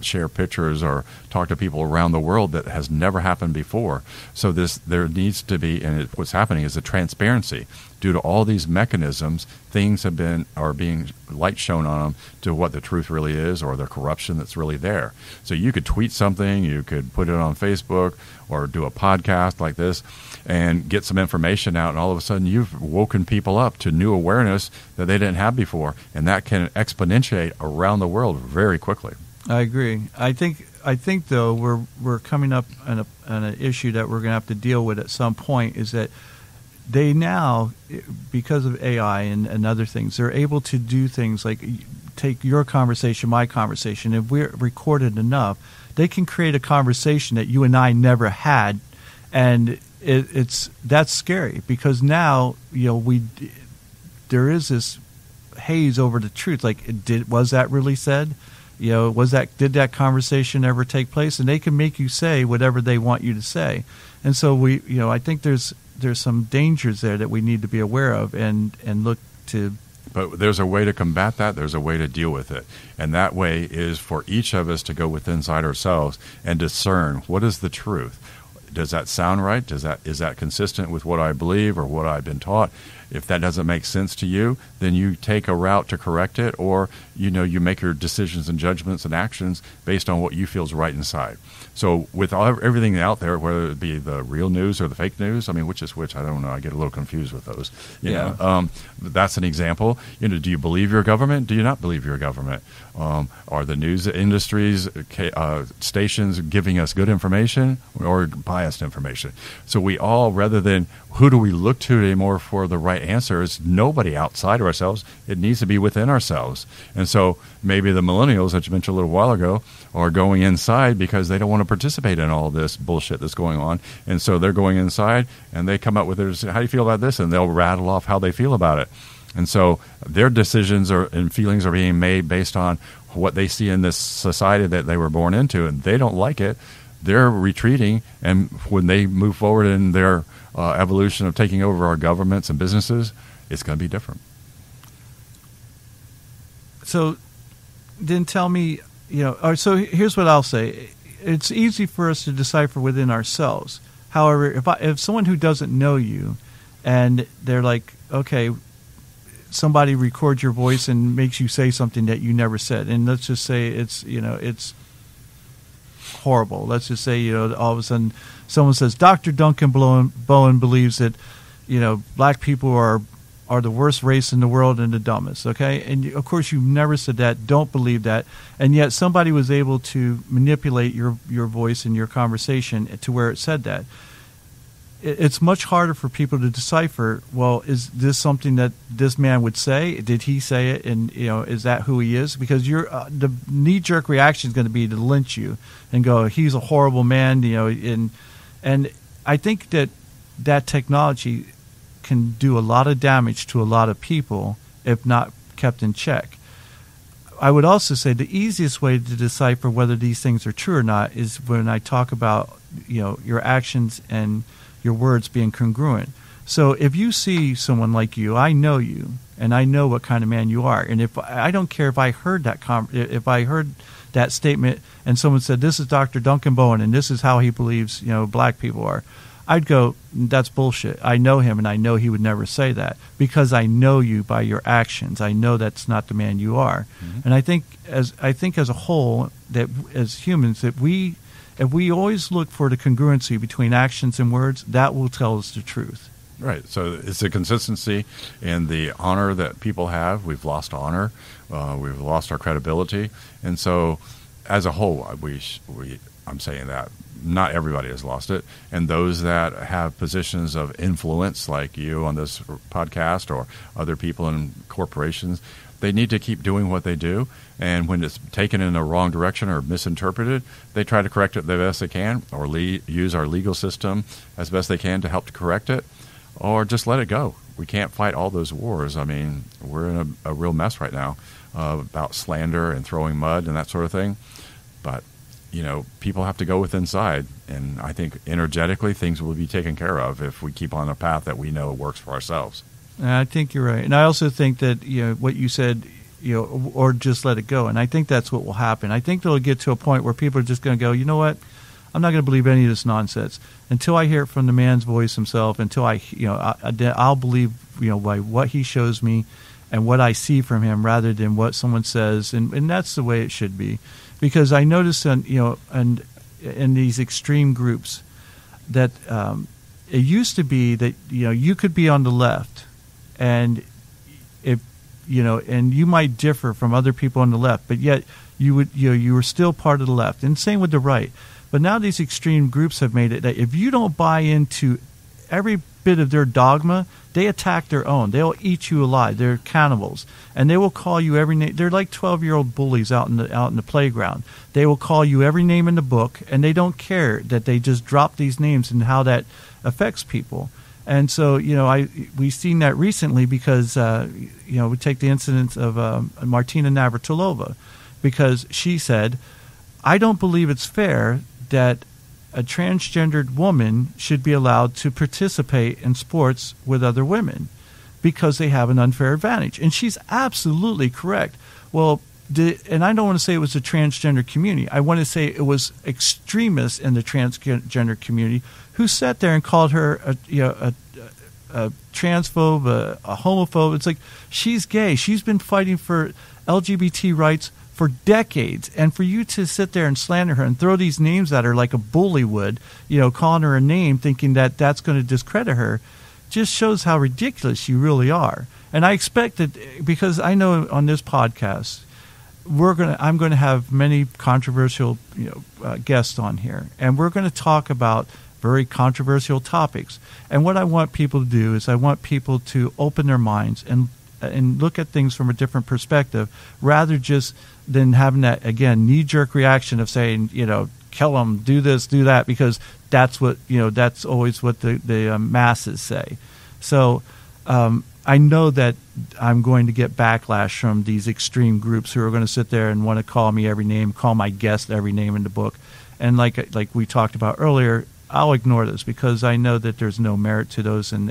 share pictures or talk to people around the world that has never happened before. So there needs to be, and what's happening is a transparency. due to all these mechanisms, things are being light shown on them to what the truth really is, or the corruption that's really there. So you could tweet something, you could put it on Facebook, or do a podcast like this, and get some information out, and all of a sudden you've woken people up to new awareness that they didn't have before, and that can exponentiate around the world very quickly. I agree. I think though we're coming up on an issue that we're going to have to deal with at some point, is that they now, because of AI and other things, they're able to do things like take your conversation, my conversation. If we're recorded enough, they can create a conversation that you and I never had, and that's scary, because now there is this haze over the truth. Like, was that really said? Did that conversation ever take place? And they can make you say whatever they want you to say. And so I think there's some dangers there that we need to be aware of and look to. But there's a way to combat that. There's a way to deal with it. And that way is for each of us to go inside ourselves and discern what is the truth. Does that sound right? Is that consistent with what I believe or what I've been taught? If that doesn't make sense to you, then you take a route to correct it, or you make your decisions and judgments and actions based on what you feel is right inside. So with everything out there, whether it be the real news or the fake news, I mean, which is which? I don't know. I get a little confused with those. That's an example. Do you believe your government? Do you not believe your government? Are the news industries, stations giving us good information or biased information? So we all, rather than who do we look to anymore for the right answer, is nobody outside of ourselves. It needs to be within ourselves. And so maybe the millennials that you mentioned a little while ago are going inside because they don't want to participate in all this bullshit that's going on. And so they're going inside and they come up with how do you feel about this? And they'll rattle off how they feel about it. And so their decisions and feelings are being made based on what they see in this society that they were born into, and they don't like it. They're retreating, and when they move forward in their evolution of taking over our governments and businesses, it's going to be different. So then tell me, so here's what I'll say. It's easy for us to decipher within ourselves. However, if someone who doesn't know you and they're like, okay, somebody records your voice and makes you say something that you never said, and let's just say it's horrible. Let's just say, all of a sudden someone says, Dr. Duncan Bowen believes that, black people are the worst race in the world and the dumbest, okay? And, of course, you've never said that, don't believe that, and yet somebody was able to manipulate your voice and your conversation to where it said that. It's much harder for people to decipher, well, is this something that this man would say? Did he say it? And, is that who he is? Because the knee-jerk reaction is going to be to lynch you and go, he's a horrible man, and I think that technology can do a lot of damage to a lot of people if not kept in check. I would also say the easiest way to decipher whether these things are true or not is when I talk about, your actions and your words being congruent. So if you see someone like you, I know you, and I know what kind of man you are. And if I don't care if I heard if I heard that statement and someone said, this is Dr. Duncan Bowen and this is how he believes, black people are, I'd go, that's bullshit. I know him, and I know he would never say that because I know you by your actions. I know that's not the man you are. Mm-hmm. And I think as a whole, that as humans, that if we always look for the congruency between actions and words, that will tell us the truth. Right. So it's the consistency and the honor that people have. We've lost honor. We've lost our credibility. And so as a whole, I'm saying that not everybody has lost it. And those that have positions of influence, like you on this podcast or other people in corporations, they need to keep doing what they do. And when it's taken in the wrong direction or misinterpreted, they try to correct it the best they can, or use our legal system as best they can to help to correct it, or just let it go. We can't fight all those wars. I mean, we're in a real mess right now about slander and throwing mud and that sort of thing. But, people have to go with inside. And I think energetically things will be taken care of if we keep on a path that we know works for ourselves. I think you're right. And I also think that, what you said, or just let it go. And I think that's what will happen. I think they'll get to a point where people are just going to go, you know what? I'm not going to believe any of this nonsense until I hear it from the man's voice himself. Until I'll believe by what he shows me and what I see from him, rather than what someone says, and that's the way it should be, because I notice in these extreme groups that it used to be that you could be on the left, and and you might differ from other people on the left, but yet you were still part of the left, and same with the right. But now these extreme groups have made it that if you don't buy into every bit of their dogma, they attack their own. They'll eat you alive. They're cannibals, and they will call you every name. They're like 12-year-old bullies out in the playground. They will call you every name in the book, and they don't care that they just drop these names and how that affects people. And so, we've seen that recently because, we take the incident of Martina Navratilova, because she said, I don't believe it's fair that a transgendered woman should be allowed to participate in sports with other women because they have an unfair advantage. And she's absolutely correct. Well, and I don't want to say it was the transgender community. I want to say it was extremists in the transgender community who sat there and called her a transphobe, a homophobe. It's like, she's gay. She's been fighting for LGBT rights for decades, and for you to sit there and slander her and throw these names at her like a bully would, calling her a name, thinking that that's going to discredit her, just shows how ridiculous you really are. And I expect that, because I know on this podcast I'm going to have many controversial guests on here, and we're going to talk about very controversial topics. And what I want people to do is I want people to open their minds and look at things from a different perspective, rather just than having that, again, knee-jerk reaction of saying, kill them, do this, do that, because that's what, that's always what the masses say. So I know that I'm going to get backlash from these extreme groups who are going to sit there and want to call me every name, call my guest every name in the book. And like we talked about earlier, I'll ignore those because I know that there's no merit to those, and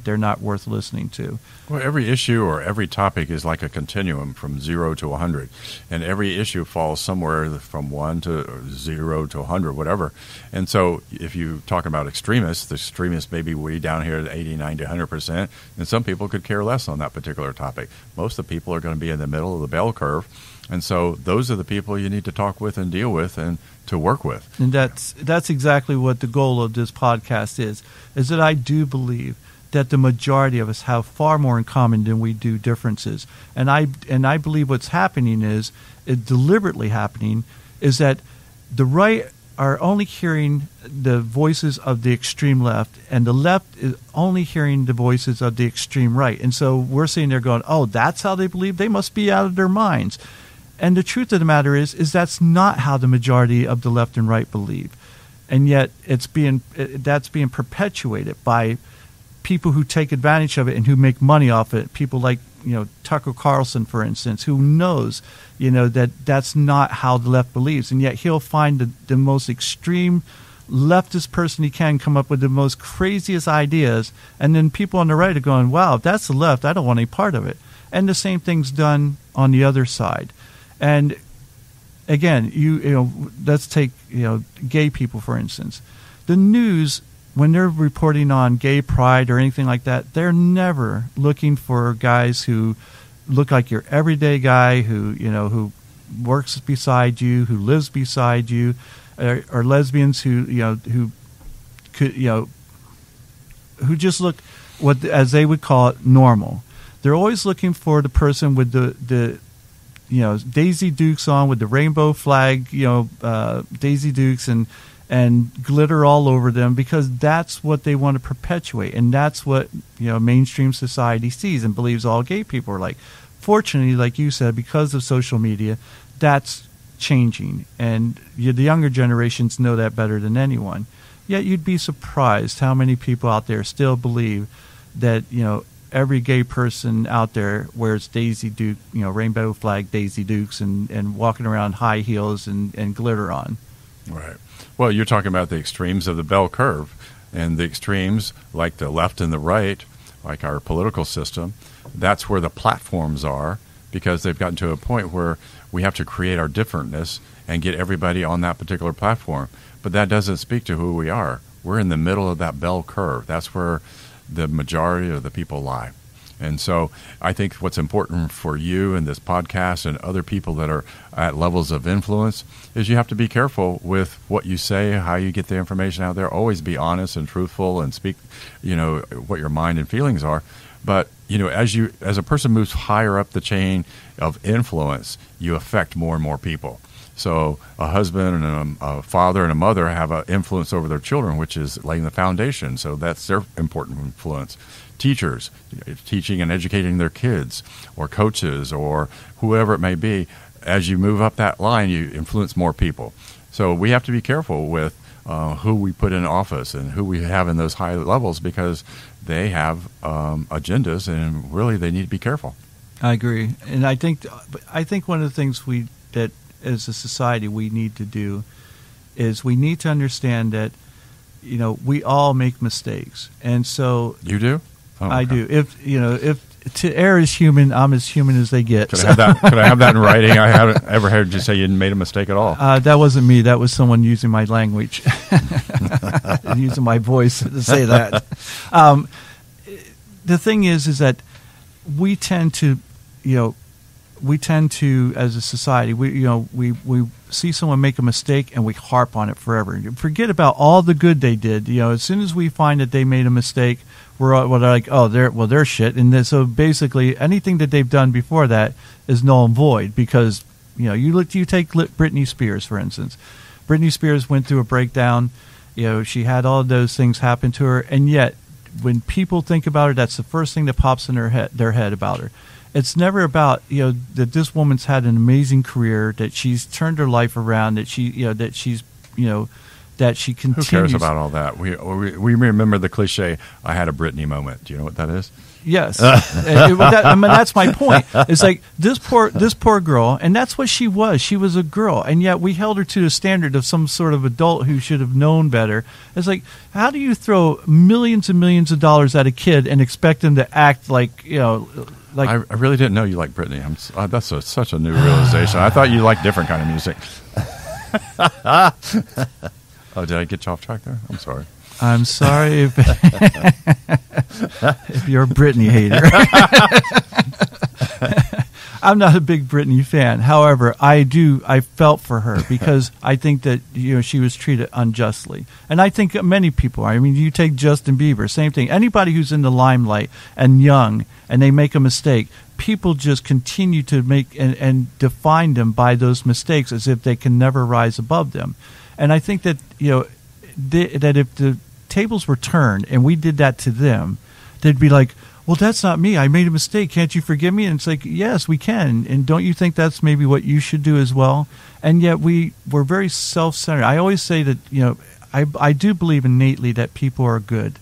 they're not worth listening to. Well, every issue or every topic is like a continuum from 0 to 100, and every issue falls somewhere from 1 to 0 to 100, whatever. And so if you talk about extremists, the extremists may be way down here at 80, 90, 100%, and some people could care less on that particular topic. Most of the people are going to be in the middle of the bell curve, and so those are the people you need to talk with and deal with and to work with. And that's exactly what the goal of this podcast is that I do believe that the majority of us have far more in common than we do differences. And I believe what's happening is deliberately happening is that the right are only hearing the voices of the extreme left, and the left is only hearing the voices of the extreme right. And so we're sitting there going, oh, that's how they believe? They must be out of their minds. And the truth of the matter is that's not how the majority of the left and right believe. And yet that's being perpetuated by people who take advantage of it and who make money off it. People like, Tucker Carlson, for instance, who knows, that that's not how the left believes. And yet he'll find the most extreme leftist person he can come up with the most craziest ideas. And then people on the right are going, wow, if that's the left, I don't want any part of it. And the same thing's done on the other side. And again, let's take gay people for instance. The news, when they're reporting on gay pride or anything like that, they're never looking for guys who look like your everyday guy who works beside you, who lives beside you, or lesbians who just look as they would call it normal. They're always looking for the person with the Daisy Dukes on, with the rainbow flag, Daisy Dukes and glitter all over them, because that's what they want to perpetuate, and that's what mainstream society sees and believes all gay people are like. Fortunately, like you said, because of social media, that's changing, and the younger generations know that better than anyone. Yet you'd be surprised how many people out there still believe that every gay person out there wears Daisy Duke, rainbow flag Daisy Dukes, and walking around high heels and glitter on. Right. Well, you're talking about the extremes of the bell curve, and the extremes, like the left and the right, like our political system, that's where the platforms are, because they've gotten to a point where we have to create our differentness and get everybody on that particular platform. But that doesn't speak to who we are. We're in the middle of that bell curve. That's where the majority of the people lie. And so I think what's important for you and this podcast and other people that are at levels of influence is you have to be careful with what you say, how you get the information out there. Always be honest and truthful and speak, what your mind and feelings are. But, as a person moves higher up the chain of influence, you affect more and more people. So a husband and a father and a mother have an influence over their children, which is laying the foundation. So that's their important influence. Teachers, teaching and educating their kids, or coaches, or whoever it may be. As you move up that line, you influence more people. So we have to be careful with who we put in office and who we have in those high levels, because they have agendas, and really they need to be careful. I agree, and I think one of the things that as a society we need to do is we need to understand that we all make mistakes, and so you do. Oh, okay. I do. If to err is human, I'm as human as they get. Could I have that in writing? I haven't ever heard you say you made a mistake at all. That wasn't me. That was someone using my language, using my voice to say that. The thing is that we tend to, as a society, we see someone make a mistake and we harp on it forever. Forget about all the good they did. As soon as we find that they made a mistake, we're like, oh, they're shit. And so basically, anything that they've done before that is null and void, because you take Britney Spears, for instance. Britney Spears went through a breakdown. She had all of those things happen to her, and yet when people think about her, that's the first thing that pops in their head about her. It's never about that this woman's had an amazing career, that she's turned her life around, that she continues. Who cares about all that? We remember the cliche, I had a Britney moment. Do you know what that is? Yes. That's my point. It's like this poor girl, and that's what she was. She was a girl, and yet we held her to the standard of some sort of adult who should have known better. It's like, how do you throw millions and millions of dollars at a kid and expect them to act like, like... I really didn't know you liked Britney. That's such a new realization. I thought you liked different kind of music. Oh, did I get you off track there? I'm sorry. I'm sorry if you're a Britney hater. I'm not a big Britney fan. However, I felt for her, because I think that she was treated unjustly. And I think many people are. I mean, you take Justin Bieber, same thing. Anybody who's in the limelight and young and they make a mistake, people just continue to make and define them by those mistakes as if they can never rise above them. And I think that that if the tables were turned and we did that to them, they'd be like, well, that's not me. I made a mistake. Can't you forgive me? And it's like, yes, we can. And don't you think that's maybe what you should do as well? And yet we're very self-centered. I always say that, I do believe innately that people are good.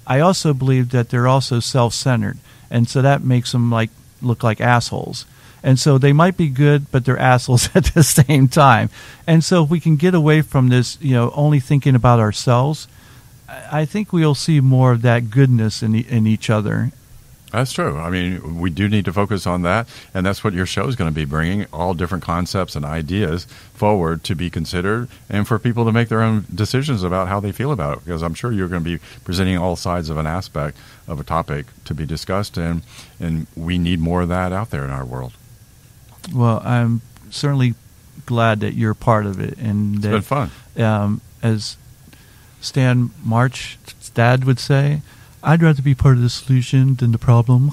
I also believe that they're also self-centered. And so that makes them look like assholes. And so they might be good, but they're assholes at the same time. And so if we can get away from this, only thinking about ourselves, I think we'll see more of that goodness in each other. That's true. I mean, we do need to focus on that, and that's what your show is going to be bringing, all different concepts and ideas forward to be considered, and for people to make their own decisions about how they feel about it, because I'm sure you're going to be presenting all sides of an aspect of a topic to be discussed, and we need more of that out there in our world. Well, I'm certainly glad that you're part of it. And it's been fun. As Stan March's dad would say, I'd rather be part of the solution than the problem.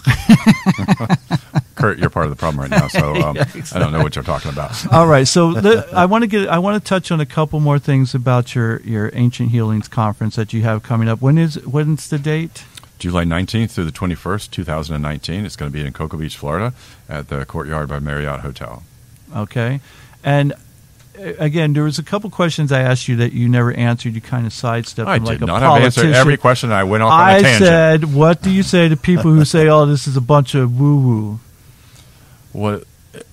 Kurt, you're part of the problem right now, so yeah, exactly. I don't know what you're talking about. All right, so I want to touch on a couple more things about your Ancient Healings conference that you have coming up. When's the date? July 19th through the 21st, 2019. It's going to be in Cocoa Beach, Florida, at the Courtyard by Marriott Hotel. Okay. And again, there was a couple questions I asked you that you never answered. You kind of sidestepped them like a politician. I did not have answered every question. I went off on a tangent. I said, what do you say to people who say, oh, this is a bunch of woo-woo? Well,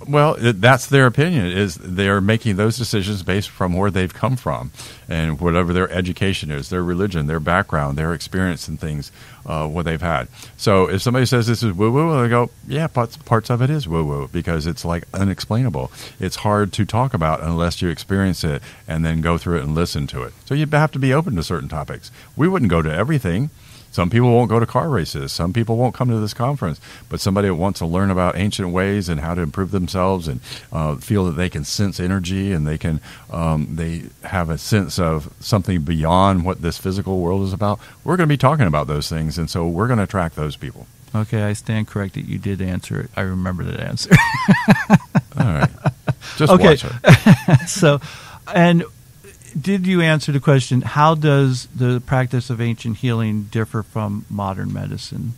Well, that's their opinion. Is they're making those decisions based from where they've come from, and whatever their education is, their religion, their background, their experience, and things, what they've had. So if somebody says this is woo-woo, they go, yeah, parts of it is woo-woo because it's like unexplainable. It's hard to talk about unless you experience it and then go through it and listen to it. So you have to be open to certain topics. We wouldn't go to everything. Some people won't go to car races. Some people won't come to this conference. But somebody that wants to learn about ancient ways and how to improve themselves and feel that they can sense energy and they can they have a sense of something beyond what this physical world is about, we're going to be talking about those things. And so we're going to attract those people. Okay, I stand corrected. You did answer it. I remember that answer. All right. Just watch it. So, and did you answer the question, how does the practice of ancient healing differ from modern medicine?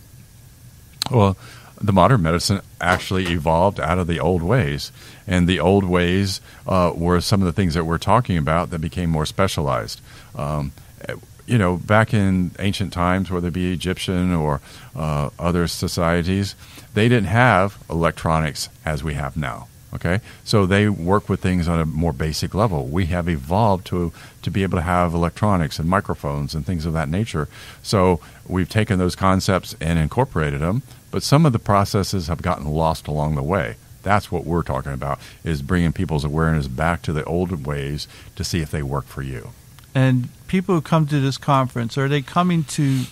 Well, the modern medicine actually evolved out of the old ways. And the old ways were some of the things that we're talking about that became more specialized. Back in ancient times, whether it be Egyptian or other societies, they didn't have electronics as we have now. Okay, so they work with things on a more basic level. We have evolved to be able to have electronics and microphones and things of that nature. So we've taken those concepts and incorporated them, but some of the processes have gotten lost along the way. That's what we're talking about, is bringing people's awareness back to the old ways to see if they work for you. And people who come to this conference, are they coming to,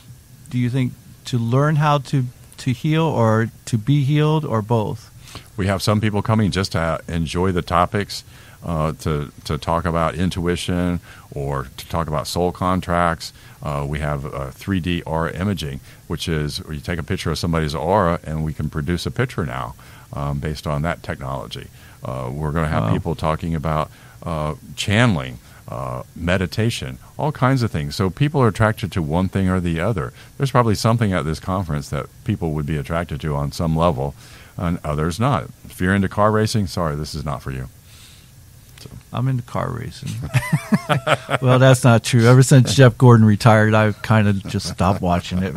do you think, to learn how to heal or to be healed or both? We have some people coming just to enjoy the topics, to talk about intuition or to talk about soul contracts. We have 3D aura imaging, which is where you take a picture of somebody's aura and we can produce a picture now based on that technology. We're going to have people talking about channeling, meditation, all kinds of things. So people are attracted to one thing or the other. There's probably something at this conference that people would be attracted to on some level, and others not. If you're into car racing, sorry, this is not for you. So. I'm into car racing. Well, that's not true. Ever since Jeff Gordon retired, I've kind of just stopped watching it.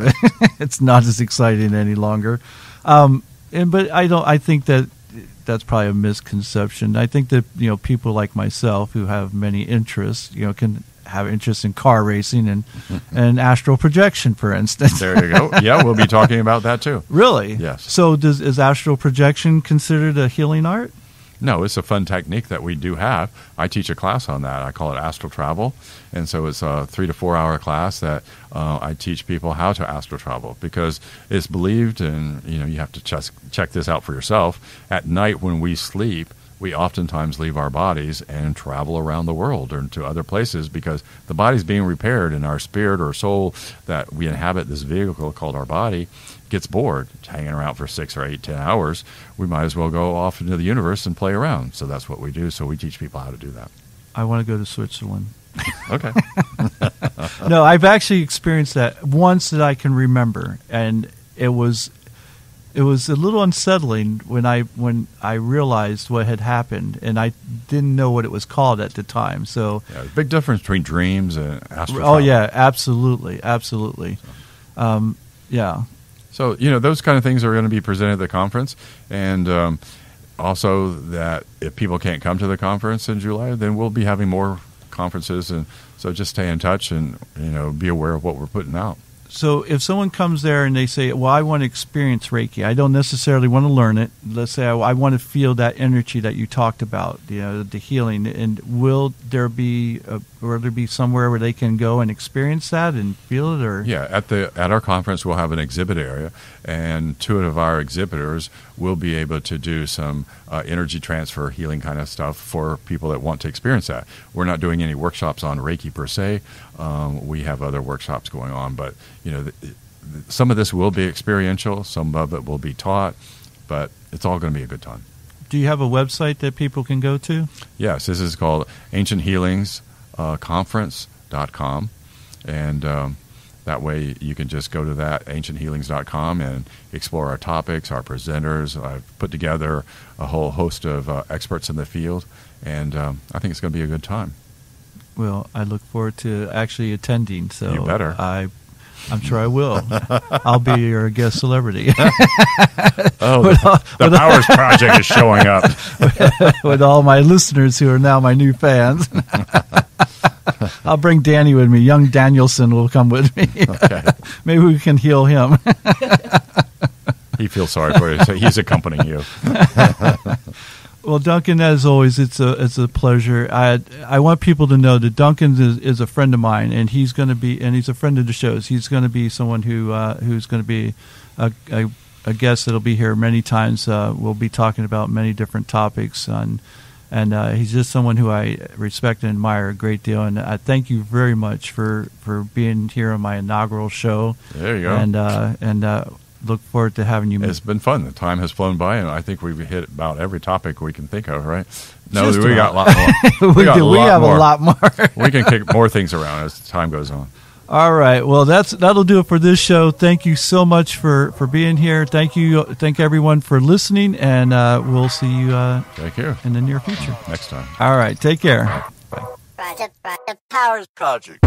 It's not as exciting any longer. But I think that's probably a misconception. I think that people like myself who have many interests, can have interest in car racing and astral projection, for instance. There you go. Yeah, we'll be talking about that too. Really? Yes. So is astral projection considered a healing art? No, it's a fun technique that we do have. I teach a class on that. I call it astral travel. And so it's a 3 to 4 hour class that I teach people how to astral travel, because it's believed, and you have to check this out for yourself. At night when we sleep, we oftentimes leave our bodies and travel around the world or to other places, because the body's being repaired and our spirit or soul that we inhabit, this vehicle called our body, gets bored. It's hanging around for 6 or 8, 10 hours. We might as well go off into the universe and play around. So that's what we do. So we teach people how to do that. I want to go to Switzerland. Okay. No, I've actually experienced that once that I can remember, and it was a little unsettling when I realized what had happened, and I didn't know what it was called at the time. So yeah, there's a big difference between dreams and astral travel. Oh yeah, absolutely. Yeah. So those kind of things are going to be presented at the conference, and also that if people can't come to the conference in July, then we'll be having more conferences, and so just stay in touch and be aware of what we're putting out. So if someone comes there and they say, well, I want to experience Reiki, I don't necessarily want to learn it. Let's say I want to feel that energy that you talked about, the healing. And will there be somewhere where they can go and experience that and feel it? Or yeah, at our conference we'll have an exhibit area, and 2 of our exhibitors will be able to do some energy transfer, healing kind of stuff for people that want to experience that. We're not doing any workshops on Reiki per se. We have other workshops going on, but some of this will be experiential, some of it will be taught, but it's all going to be a good time. Do you have a website that people can go to? Yes, this is called ancienthealingsconference.com, and that way you can just go to that, ancienthealings.com, and explore our topics, our presenters. I've put together a whole host of experts in the field, and I think it's going to be a good time. Well, I look forward to actually attending. So you better. I'm sure I will. I'll be your guest celebrity. The Powers Project is showing up. With all my listeners who are now my new fans. I'll bring Danny with me. Young Danielson will come with me. Okay. Maybe we can heal him. He feels sorry for you, so he's accompanying you. Well, Duncan, as always, it's a pleasure. I want people to know that Duncan is a friend of mine, and he's going to be, and he's a friend of the show's. He's going to be someone who's going to be a guest that'll be here many times. We'll be talking about many different topics, and he's just someone who I respect and admire a great deal. And I thank you very much for being here on my inaugural show. There you go. And look forward to having you. It's been fun. The time has flown by, and I think we've hit about every topic we can think of, right? No, Just we got a lot more. we have a lot more. We can kick more things around as time goes on. All right. Well, that'll do it for this show. Thank you so much for being here. Thank everyone for listening, and we'll see you Take care. in the near future. Next time. All right. Take care. The Powers Project.